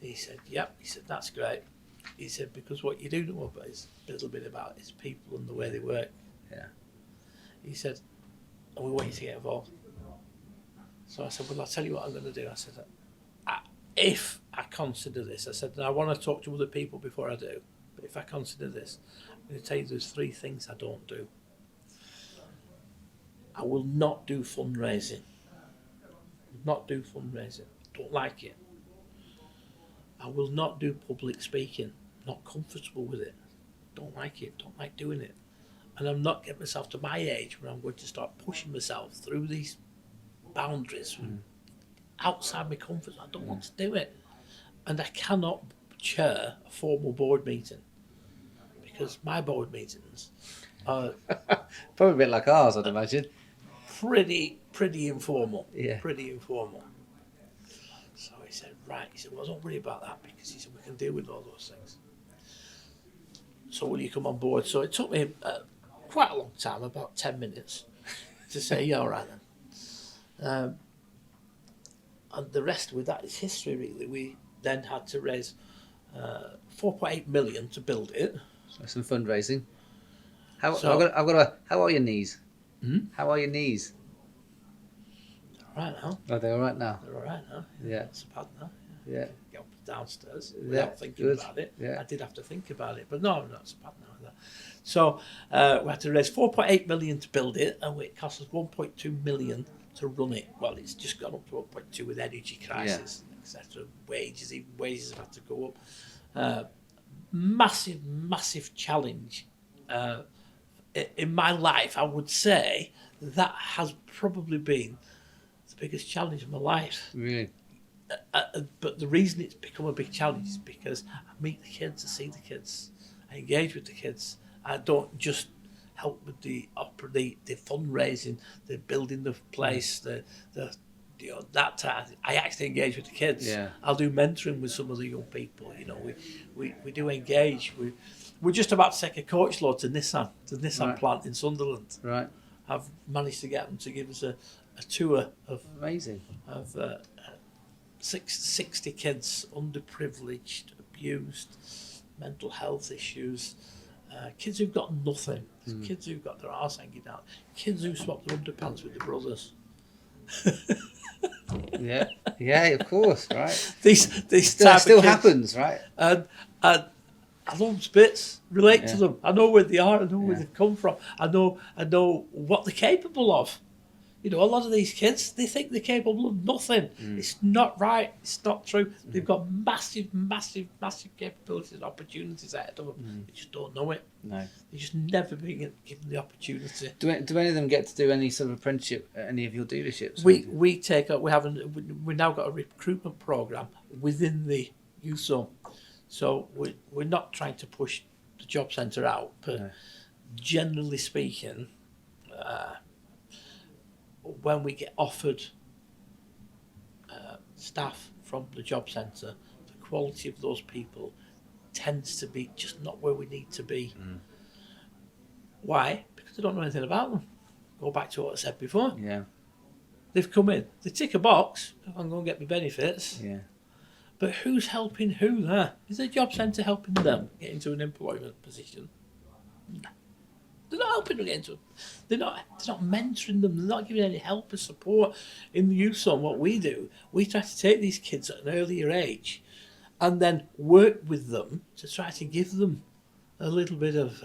[SPEAKER 1] He said, "Yep." He said, "That's great." He said, "Because what you do know about is a little bit about is people and the way they work."
[SPEAKER 2] Yeah.
[SPEAKER 1] He said, "And we want you to get involved." So I said, "Well, I'll tell you what I'm going to do." I said, if I consider this, I said, I want to talk to other people before I do, but if I consider this, I'm going to tell you there's 3 things I don't do. I will not do fundraising. Not do fundraising. Don't like it. I will not do public speaking. Not comfortable with it. Don't like it. Don't like doing it. And I'm not getting myself to my age where I'm going to start pushing myself through these boundaries outside my comfort zone. I don't want to do it. And I cannot chair a formal board meeting because my board meetings are
[SPEAKER 2] Probably a bit like ours, I'd imagine.
[SPEAKER 1] pretty informal.
[SPEAKER 2] Yeah.
[SPEAKER 1] Pretty informal. So he said, right. He said, well, don't worry about that because he said, we can deal with all those things. So will you come on board? So it took me quite a long time, about 10 minutes, to say, yeah, all right then. And the rest with that is history, really. We then had to raise 4.8 million to build it.
[SPEAKER 2] So some fundraising. How are your knees? How are your knees?
[SPEAKER 1] They're all right now.
[SPEAKER 2] Are they all right now?
[SPEAKER 1] They're all right now.
[SPEAKER 2] Yeah.
[SPEAKER 1] It's bad now.
[SPEAKER 2] Yeah.
[SPEAKER 1] Get up and downstairs
[SPEAKER 2] Yeah,
[SPEAKER 1] without thinking
[SPEAKER 2] good.
[SPEAKER 1] about it.
[SPEAKER 2] Yeah.
[SPEAKER 1] I did have to think about it, but no, I'm not so bad now. So we had to raise 4.8 million to build it, and it cost us 1.2 million to run it. Well, it's just gone up to 1.2 with energy crisis, etc. Wages, even wages have had to go up. Massive challenge. In my life, I would say that has probably been the biggest challenge of my life.
[SPEAKER 2] Really?
[SPEAKER 1] But the reason it's become a big challenge is because I meet the kids, I see the kids, I engage with the kids. I don't just help with the fundraising, the building the place, that time. I actually engage with the kids.
[SPEAKER 2] Yeah.
[SPEAKER 1] I'll do mentoring with some of the young people. You know, we do engage. We're just about to take a coach load to Nissan
[SPEAKER 2] Right.
[SPEAKER 1] plant in Sunderland.
[SPEAKER 2] Right.
[SPEAKER 1] I've managed to get them to give us a tour of
[SPEAKER 2] Amazing.
[SPEAKER 1] 60 kids, underprivileged, abused, mental health issues, kids who've got nothing, kids who've got their arse hanging out, kids who swap their underpants with their brothers.
[SPEAKER 2] Yeah, of course, right.
[SPEAKER 1] These
[SPEAKER 2] That
[SPEAKER 1] type
[SPEAKER 2] still
[SPEAKER 1] of kids.
[SPEAKER 2] happens, right?
[SPEAKER 1] And I love them to bits, relate to
[SPEAKER 2] Yeah.
[SPEAKER 1] them. I know where they are, I know where
[SPEAKER 2] Yeah.
[SPEAKER 1] they've come from, I know what they're capable of. You know, a lot of these kids, they think they're capable of nothing. It's not right. It's not true. They've got massive capabilities and opportunities ahead of them. They just don't know it.
[SPEAKER 2] No.
[SPEAKER 1] They just never been given the opportunity.
[SPEAKER 2] Do any of them get to do any sort of apprenticeship at any of your dealerships?
[SPEAKER 1] We now got a recruitment program within the youth zone, so we're not trying to push the job centre out, but
[SPEAKER 2] No.
[SPEAKER 1] generally speaking, when we get offered staff from the job centre, the quality of those people tends to be just not where we need to be. Why? Because I don't know anything about them. Go back to what I said before.
[SPEAKER 2] Yeah.
[SPEAKER 1] They've come in, they tick a box, I'm going to get my benefits,
[SPEAKER 2] Yeah.
[SPEAKER 1] but who's helping who there? Is the job centre helping them get into an employment position? No. They're not helping them get into it. They're not mentoring them, they're not giving any help or support. In the youth zone, what we do, we try to take these kids at an earlier age and then work with them to try to give them a little bit of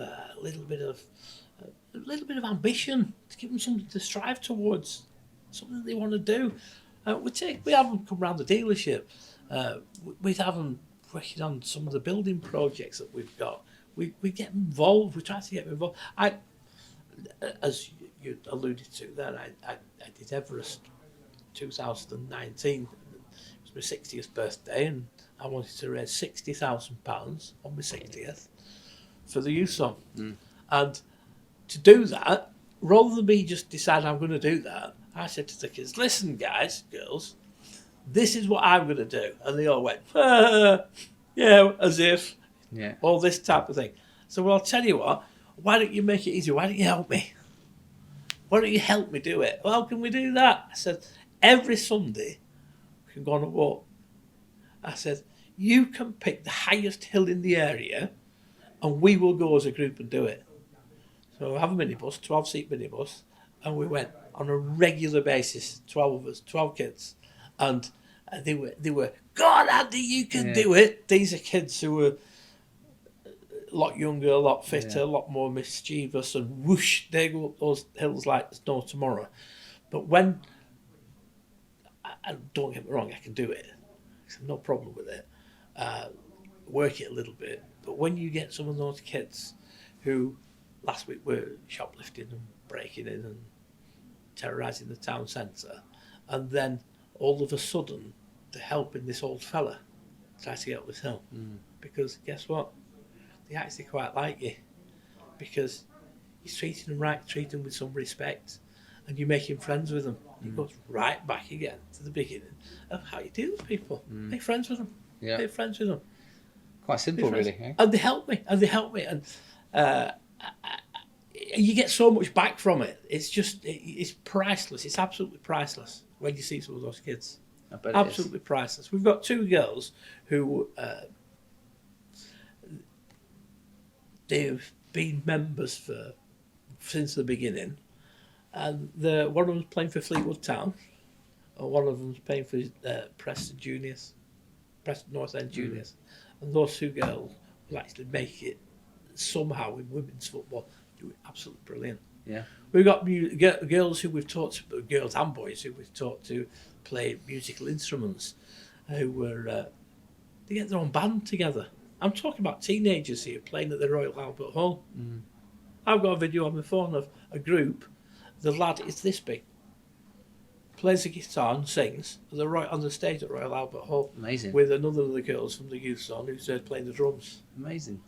[SPEAKER 1] ambition, to give them something to strive towards, something they want to do. We have them come around the dealership. We'd have them working on some of the building projects that we've got. We get them involved. We try to get them involved. As you alluded to there, I did Everest 2019. It was my 60th birthday, and I wanted to raise £60,000 on my 60th for the youth zone. And to do that, rather than me just decide I'm going to do that, I said to the kids, listen, guys, girls, this is what I'm going to do. And they all went, yeah, as if,
[SPEAKER 2] Yeah.
[SPEAKER 1] all this type of thing. So, well, I'll tell you what, why don't you make it easier? Why don't you help me? Why don't you help me do it? Well, how can we do that? I said, every Sunday, we can go on a walk. I said, you can pick the highest hill in the area, and we will go as a group and do it. So we have a minibus, 12-seat minibus, and we went on a regular basis, 12 of us, 12 kids, and they were, God, Andy, you can do it. These are kids who were a lot younger, a lot fitter, a lot more mischievous, and whoosh, they go up those hills like there's no tomorrow. But when, and don't get me wrong, I can do it. No problem with it. Work it a little bit. But when you get some of those kids who last week were shoplifting and breaking in and terrorising the town centre, and then all of a sudden they're helping this old fella try to get up this hill. Because guess what? They actually quite like you. Because you're treating them right, treating them with some respect, and you're making friends with them. It goes right back again to the beginning of how you deal with people. Make friends with them.
[SPEAKER 2] Yeah.
[SPEAKER 1] Make friends with them.
[SPEAKER 2] Quite simple, really. Eh?
[SPEAKER 1] And they help me. And you get so much back from it. It's just, it's priceless. It's absolutely priceless when you see some of those kids.
[SPEAKER 2] I bet
[SPEAKER 1] Absolutely priceless. We've got two girls who they've been members since the beginning, and one of them's playing for Fleetwood Town, and one of them's playing for Preston Juniors, Preston North End Juniors, and those two girls will actually make it somehow in women's football. Do it absolutely brilliant.
[SPEAKER 2] Yeah.
[SPEAKER 1] We've got girls who we've taught, girls and boys who we've taught to play musical instruments, who were they get their own band together. I'm talking about teenagers here playing at the Royal Albert Hall. I've got a video on my phone of a group. The lad is this big, plays the guitar and sings on the stage at Royal Albert Hall.
[SPEAKER 2] Amazing.
[SPEAKER 1] With another of the girls from the youth zone who's playing the drums.
[SPEAKER 2] Amazing.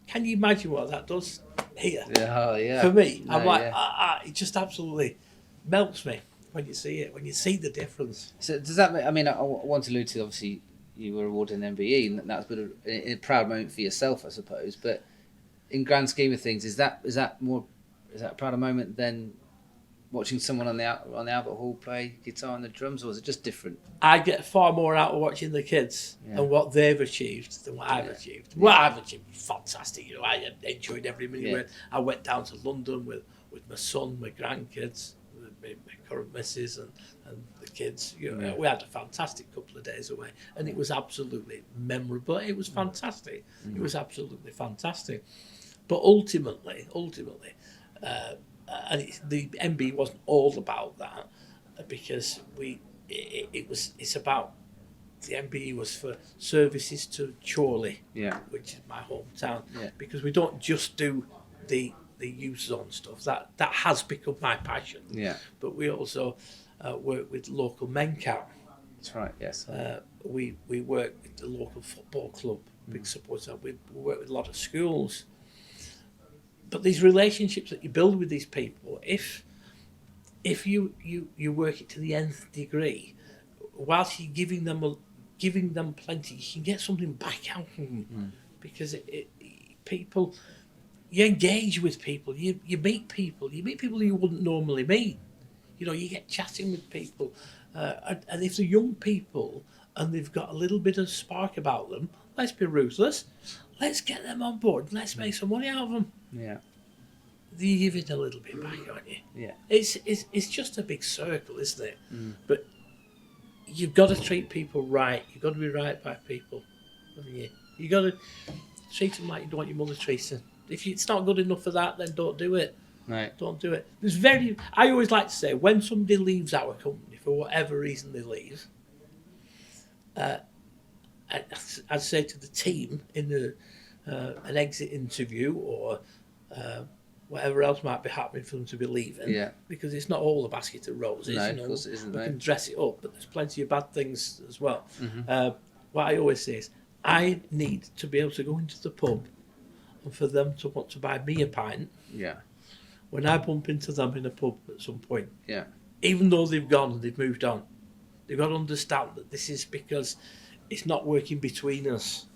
[SPEAKER 1] Can you imagine what that does here?
[SPEAKER 2] Yeah, yeah.
[SPEAKER 1] For me,
[SPEAKER 2] No,
[SPEAKER 1] I'm like,
[SPEAKER 2] yeah.
[SPEAKER 1] it just absolutely melts me when you see it, when you see the difference.
[SPEAKER 2] So does that mean, I mean, I want to allude to, obviously, you were awarded an MBE, and that's been a proud moment for yourself, I suppose. But in grand scheme of things, is that a prouder moment than watching someone on the Albert Hall play guitar and the drums, or is it just different?
[SPEAKER 1] I get far more out of watching the kids and what they've achieved than what I've achieved. What I've achieved was fantastic. You know, I enjoyed every minute of it. I went down to London with my son, my grandkids, my current missus and the kids. You know, we had a fantastic couple of days away, and it was absolutely memorable. It was fantastic. It was absolutely fantastic. But ultimately, and the MB wasn't all about that, because it's about, the MBE was for services to Chorley, which is my hometown, because we don't just do the youth zone stuff. That has become my passion. But we also work with local MenCap.
[SPEAKER 2] That's right. Yes.
[SPEAKER 1] We work with the local football club, big supporter. We work with a lot of schools. But these relationships that you build with these people, if you work it to the nth degree, whilst you're giving them plenty, you can get something back out of them. Because people, you engage with people, you meet people you wouldn't normally meet. You know, you get chatting with people, and if they're young people and they've got a little bit of spark about them, let's be ruthless. Let's get them on board. Let's make some money out of them.
[SPEAKER 2] Yeah.
[SPEAKER 1] You're giving a little bit back, aren't you?
[SPEAKER 2] Yeah.
[SPEAKER 1] It's just a big circle, isn't it? But you've got to treat people right. You've got to be right by people, haven't you? You've got to treat them like you don't want your mother treated. If it's not good enough for that, then don't do it.
[SPEAKER 2] Right.
[SPEAKER 1] Don't do it. I always like to say, when somebody leaves our company, for whatever reason they leave, I'd say to the team in an exit interview or whatever else might be happening for them to be leaving, because it's not all a basket of roses.
[SPEAKER 2] No,
[SPEAKER 1] you know,
[SPEAKER 2] of course it isn't.
[SPEAKER 1] we can dress it up, but there's plenty of bad things as well. What I always say is, I need to be able to go into the pub and for them to want to buy me a pint. When I bump into them in a pub at some point, even though they've gone and they've moved on, they've got to understand that this is because it's not working between us.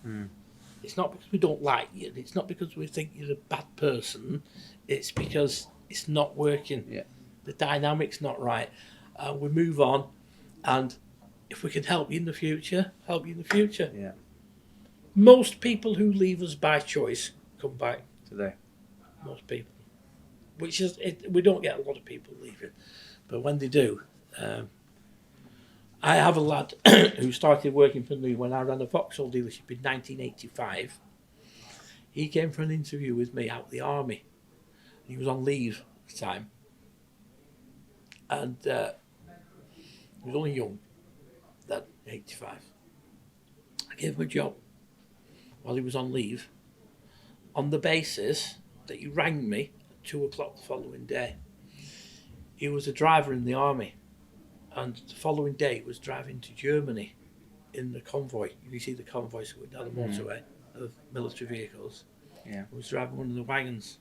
[SPEAKER 1] It's not because we don't like you. It's not because we think you're a bad person. It's because it's not working. The dynamic's not right. We move on, and if we can help you in the future, help you in the future. Most people who leave us by choice come back.
[SPEAKER 2] Today.
[SPEAKER 1] Most people. Which is, we don't get a lot of people leaving. But when they do, I have a lad who started working for me when I ran a Vauxhall dealership in 1985. He came for an interview with me out the army. He was on leave at the time. And he was only young, then 85. I gave him a job while he was on leave on the basis that he rang me at 2 o'clock the following day. He was a driver in the army, and the following day he was driving to Germany in the convoy. You see the convoys going down the motorway of military vehicles.
[SPEAKER 2] Yeah.
[SPEAKER 1] He was driving one of the wagons.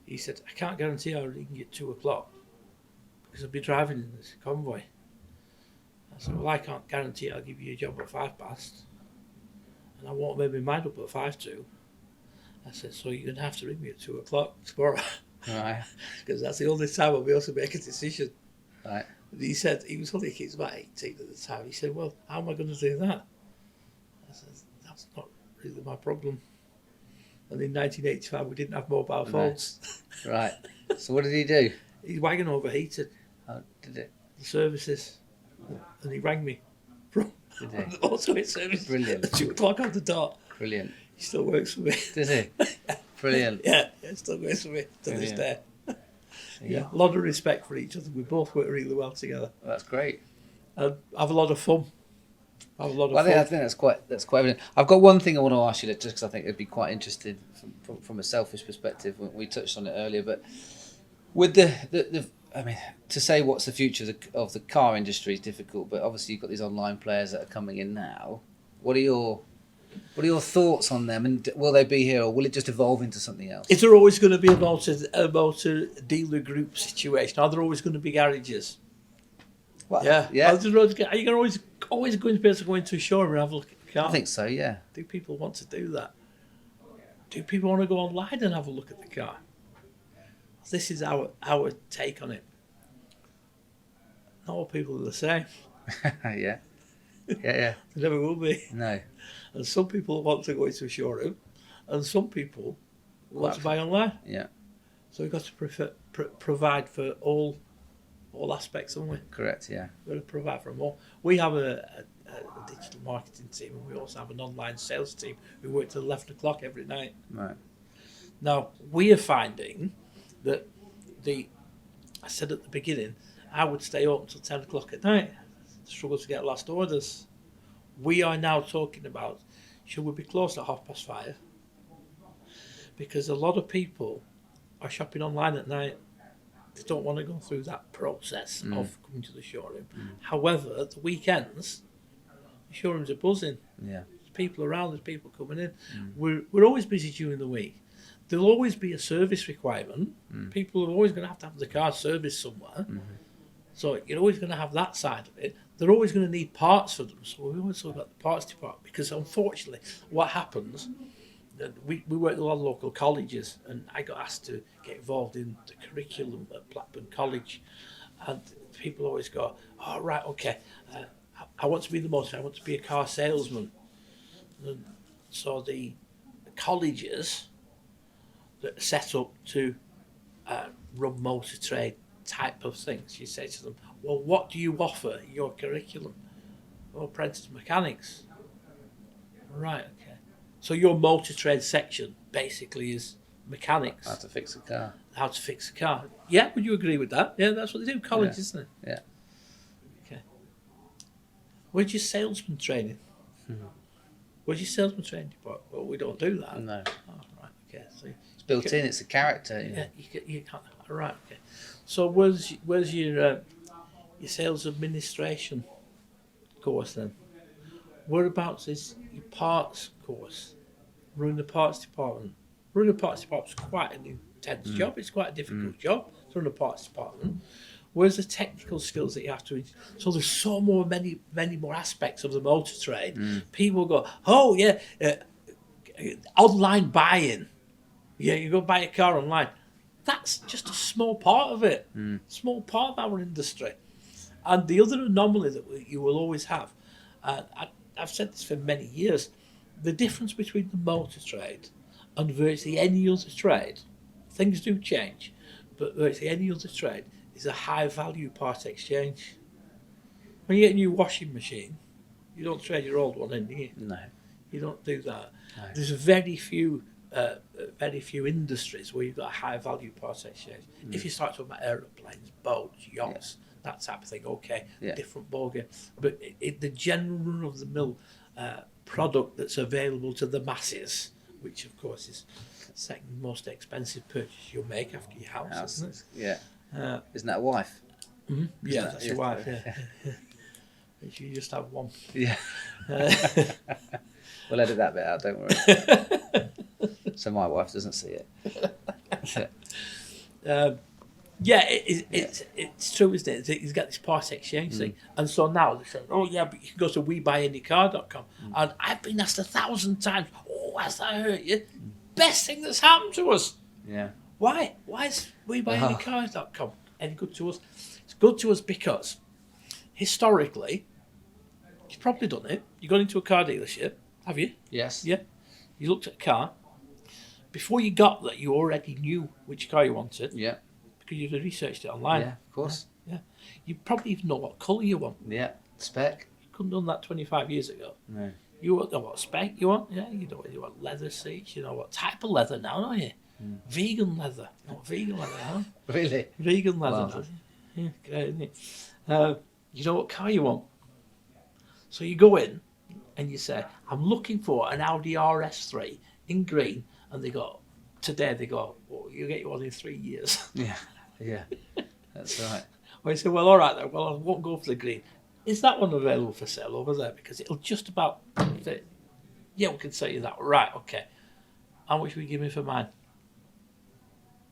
[SPEAKER 1] He said, I can't guarantee I'll ring you at 2 o'clock because I'll be driving in this convoy. I said, well, I can't guarantee I'll give you a job at 5 past, and I won't make my mind up at 5 to. I said, so you're going to have to ring me at 2 o'clock tomorrow.
[SPEAKER 2] Right.
[SPEAKER 1] Because that's the only time I'll be able to make a decision.
[SPEAKER 2] Right.
[SPEAKER 1] And he said, he was only, he was about 18 at the time. He said, well, how am I going to do that? I said, that's not really my problem. And in 1985, we didn't have mobile phones.
[SPEAKER 2] Right. So what did he do?
[SPEAKER 1] His wagon overheated.
[SPEAKER 2] Oh, did it?
[SPEAKER 1] The services. And he rang me from
[SPEAKER 2] Did
[SPEAKER 1] the
[SPEAKER 2] he?
[SPEAKER 1] motorway service
[SPEAKER 2] Brilliant.
[SPEAKER 1] at 2 o'clock on the dot.
[SPEAKER 2] Brilliant.
[SPEAKER 1] He still works for me.
[SPEAKER 2] Did he? Brilliant.
[SPEAKER 1] Yeah, it still works for me to this
[SPEAKER 2] Brilliant.
[SPEAKER 1] day.
[SPEAKER 2] Yeah.
[SPEAKER 1] Yeah, a lot of respect for each other. We both work really well together.
[SPEAKER 2] That's great.
[SPEAKER 1] And have a lot of fun. Have a lot of
[SPEAKER 2] Well, I
[SPEAKER 1] fun.
[SPEAKER 2] think that's quite evident. I've got one thing I want to ask you, just because I think it'd be quite interesting from a selfish perspective. We touched on it earlier, but with the I mean, to say what's the future of the car industry is difficult. But obviously, you've got these online players that are coming in now. What are your thoughts on them, and will they be here, or will it just evolve into something else?
[SPEAKER 1] Is there always going to be a motor dealer group situation? Are there always going to be garages?
[SPEAKER 2] Well,
[SPEAKER 1] Yeah.
[SPEAKER 2] yeah.
[SPEAKER 1] Are you going to always going to be able to go into a showroom and have a look at the car?
[SPEAKER 2] I think so. Yeah.
[SPEAKER 1] Do people want to do that? Do people want to go online and have a look at the car? This is our take on it. Not all people are the same.
[SPEAKER 2] Yeah. Yeah.
[SPEAKER 1] They never will be.
[SPEAKER 2] No.
[SPEAKER 1] And some people want to go into a showroom, and some people want to buy online.
[SPEAKER 2] Yeah.
[SPEAKER 1] So we've got to provide for all aspects, haven't we?
[SPEAKER 2] Correct. Yeah.
[SPEAKER 1] We've got to provide for them all. We have a digital marketing team, and we also have an online sales team who work till 11 o'clock every night.
[SPEAKER 2] Right.
[SPEAKER 1] Now, we are finding that I said at the beginning, I would stay open till 10 o'clock at night, struggle to get last orders. We are now talking about, should we be closed at 5:30? Because a lot of people are shopping online at night. They don't want to go through that process of coming to the showroom. However, at the weekends, the showrooms are buzzing.
[SPEAKER 2] Yeah.
[SPEAKER 1] There's people around, there's people coming in. We're always busy during the week. There'll always be a service requirement. People are always going to have the car serviced somewhere. So you're always going to have that side of it. They're always going to need parts for them. So we've also got the parts department. Because unfortunately, what happens, we work with a lot of local colleges, and I got asked to get involved in the curriculum at Blackburn College. And people always go, oh, right, okay, I want to be the motor, I want to be a car salesman. And so the colleges that are set up to run motor trade type of things, you say to them, well, what do you offer in your curriculum? Well, apprentice mechanics. Right, okay. So your motor trade section basically is mechanics.
[SPEAKER 2] How to fix a car.
[SPEAKER 1] How to fix a car. Yeah, would you agree with that? Yeah, that's what they do, college,
[SPEAKER 2] Yeah.
[SPEAKER 1] isn't it?
[SPEAKER 2] Yeah.
[SPEAKER 1] Okay. Where's your salesman training? Where's your salesman training department? Well, we don't do that.
[SPEAKER 2] No.
[SPEAKER 1] Oh, right, okay. So
[SPEAKER 2] It's built in. It's a character. You know.
[SPEAKER 1] yeah, you can't. Right, okay. So where's your sales administration course then? Whereabouts is your parts course? Running the parts department. Running the parts department is quite an intense job. It's quite a difficult job to run a parts department. Where's the technical skills that you have to? So there's many more aspects of the motor trade. People go, oh yeah, online buying. Yeah, you go buy a car online. That's just a small part of it. Small part of our industry. And the other anomaly that you will always have, I've said this for many years, the difference between the motor trade and virtually any other trade, things do change, but virtually any other trade is a high value part exchange. When you get a new washing machine, you don't trade your old one in, do you?
[SPEAKER 2] No.
[SPEAKER 1] You don't do that.
[SPEAKER 2] No.
[SPEAKER 1] There's very few very few industries where you've got a high value part exchange. If you start talking about aeroplanes, boats, yachts, that type of thing, okay, different ballgame. But the general run of the mill product that's available to the masses, which of course is the second most expensive purchase you'll make after your house, isn't it?
[SPEAKER 2] Yeah. Isn't that a wife?
[SPEAKER 1] Mm-hmm. Yeah, that's your wife. Yeah. You just have one.
[SPEAKER 2] Yeah. We'll edit that bit out, don't worry. So my wife doesn't see it.
[SPEAKER 1] It's true, isn't it? He's got this part exchange thing. And so now they're saying, oh yeah, but you can go to WeBuyAnyCar.com. And I've been asked 1,000 times, oh, has that hurt you? Best thing that's happened to us.
[SPEAKER 2] Yeah.
[SPEAKER 1] Why? Why is WeBuyAnyCars.com any good to us? It's good to us because historically, you've probably done it. You've gone into a car dealership, have you?
[SPEAKER 2] Yes.
[SPEAKER 1] Yeah. You looked at a car. Before you got there, you already knew which car you wanted.
[SPEAKER 2] Yeah.
[SPEAKER 1] Because you've researched it online.
[SPEAKER 2] Yeah, of course.
[SPEAKER 1] Yeah. You probably even know what colour you want.
[SPEAKER 2] Yeah. Spec.
[SPEAKER 1] You couldn't have done that 25 years ago.
[SPEAKER 2] No.
[SPEAKER 1] You know what spec you want. Yeah. You know what you want. Leather seats. You know what type of leather now, don't you? Vegan leather. Not vegan leather, huh?
[SPEAKER 2] Really?
[SPEAKER 1] Vegan leather.
[SPEAKER 2] Wow.
[SPEAKER 1] Yeah, great, isn't it? You know what car you want. So you go in and you say, I'm looking for an Audi RS3 in green. And today they go, well, you'll get one in 3 years.
[SPEAKER 2] Yeah. Yeah. That's right.
[SPEAKER 1] Well, you say, well, all right then. Well, I won't go for the green. Is that one available for sale over there? Because it'll just about fit. Yeah, we can sell you that. Right, okay. How much will you give me for mine?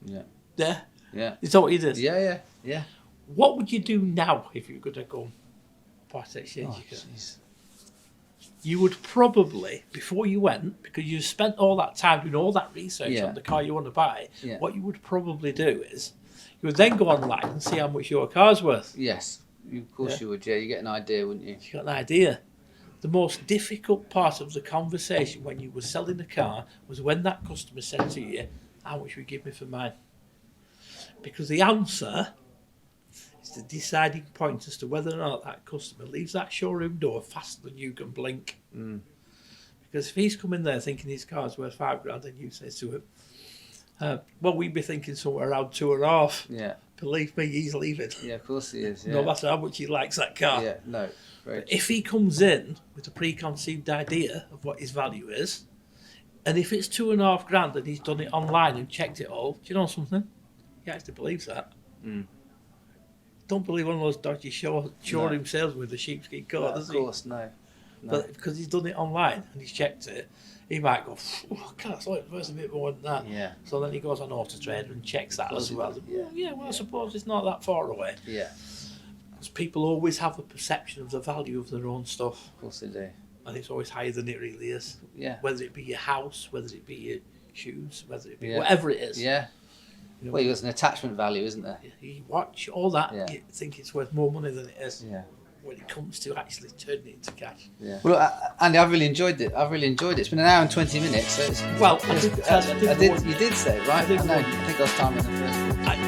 [SPEAKER 2] Yeah.
[SPEAKER 1] Yeah?
[SPEAKER 2] Yeah.
[SPEAKER 1] Is that what you did?
[SPEAKER 2] Yeah. Yeah.
[SPEAKER 1] What would you do now if you were going to go part exchange?
[SPEAKER 2] Oh, jeez.
[SPEAKER 1] You would probably, before you went, because you spent all that time doing all that research on the car you want to buy, what you would probably do is you would then go online and see how much your car's worth.
[SPEAKER 2] Yes. Of course you would, yeah. You get an idea, wouldn't you?
[SPEAKER 1] You got an idea. The most difficult part of the conversation when you were selling a car was when that customer said to you, how much will you give me for mine? Because the answer is the deciding point as to whether or not that customer leaves that showroom door faster than you can blink. Because if he's coming there thinking his car's worth $5,000 and you say to him, well, we'd be thinking somewhere around 2.5.
[SPEAKER 2] Yeah.
[SPEAKER 1] Believe me, he's leaving.
[SPEAKER 2] Yeah, of course he is. Yeah.
[SPEAKER 1] No matter how much he likes that car.
[SPEAKER 2] Yeah, no.
[SPEAKER 1] But if he comes in with a preconceived idea of what his value is, and if it's $2,500 and he's done it online and checked it all, do you know something? He actually believes that. Don't believe one of those dodgy showroom salesmen with the sheepskin coat, does he?
[SPEAKER 2] Of course, no.
[SPEAKER 1] But because he's done it online and he's checked it, he might go, oh, God, I thought it was a bit more than that.
[SPEAKER 2] Yeah.
[SPEAKER 1] So then he goes on Auto Trader and checks that as well. I suppose it's not that far away.
[SPEAKER 2] Yeah.
[SPEAKER 1] Because people always have a perception of the value of their own stuff.
[SPEAKER 2] Of course they do.
[SPEAKER 1] And it's always higher than it really is.
[SPEAKER 2] Yeah.
[SPEAKER 1] Whether it be your house, whether it be your shoes, whether it be whatever it is.
[SPEAKER 2] Yeah.
[SPEAKER 1] You know,
[SPEAKER 2] Well, there's an attachment value, isn't there?
[SPEAKER 1] You watch all that, you think it's worth more money than it is.
[SPEAKER 2] Yeah.
[SPEAKER 1] When it comes to actually turning it into cash.
[SPEAKER 2] Yeah. Well, Andy, I've really enjoyed it. It's been an hour and 20 minutes. So it's,
[SPEAKER 1] well,
[SPEAKER 2] you did say, right? I think I was timing the first one.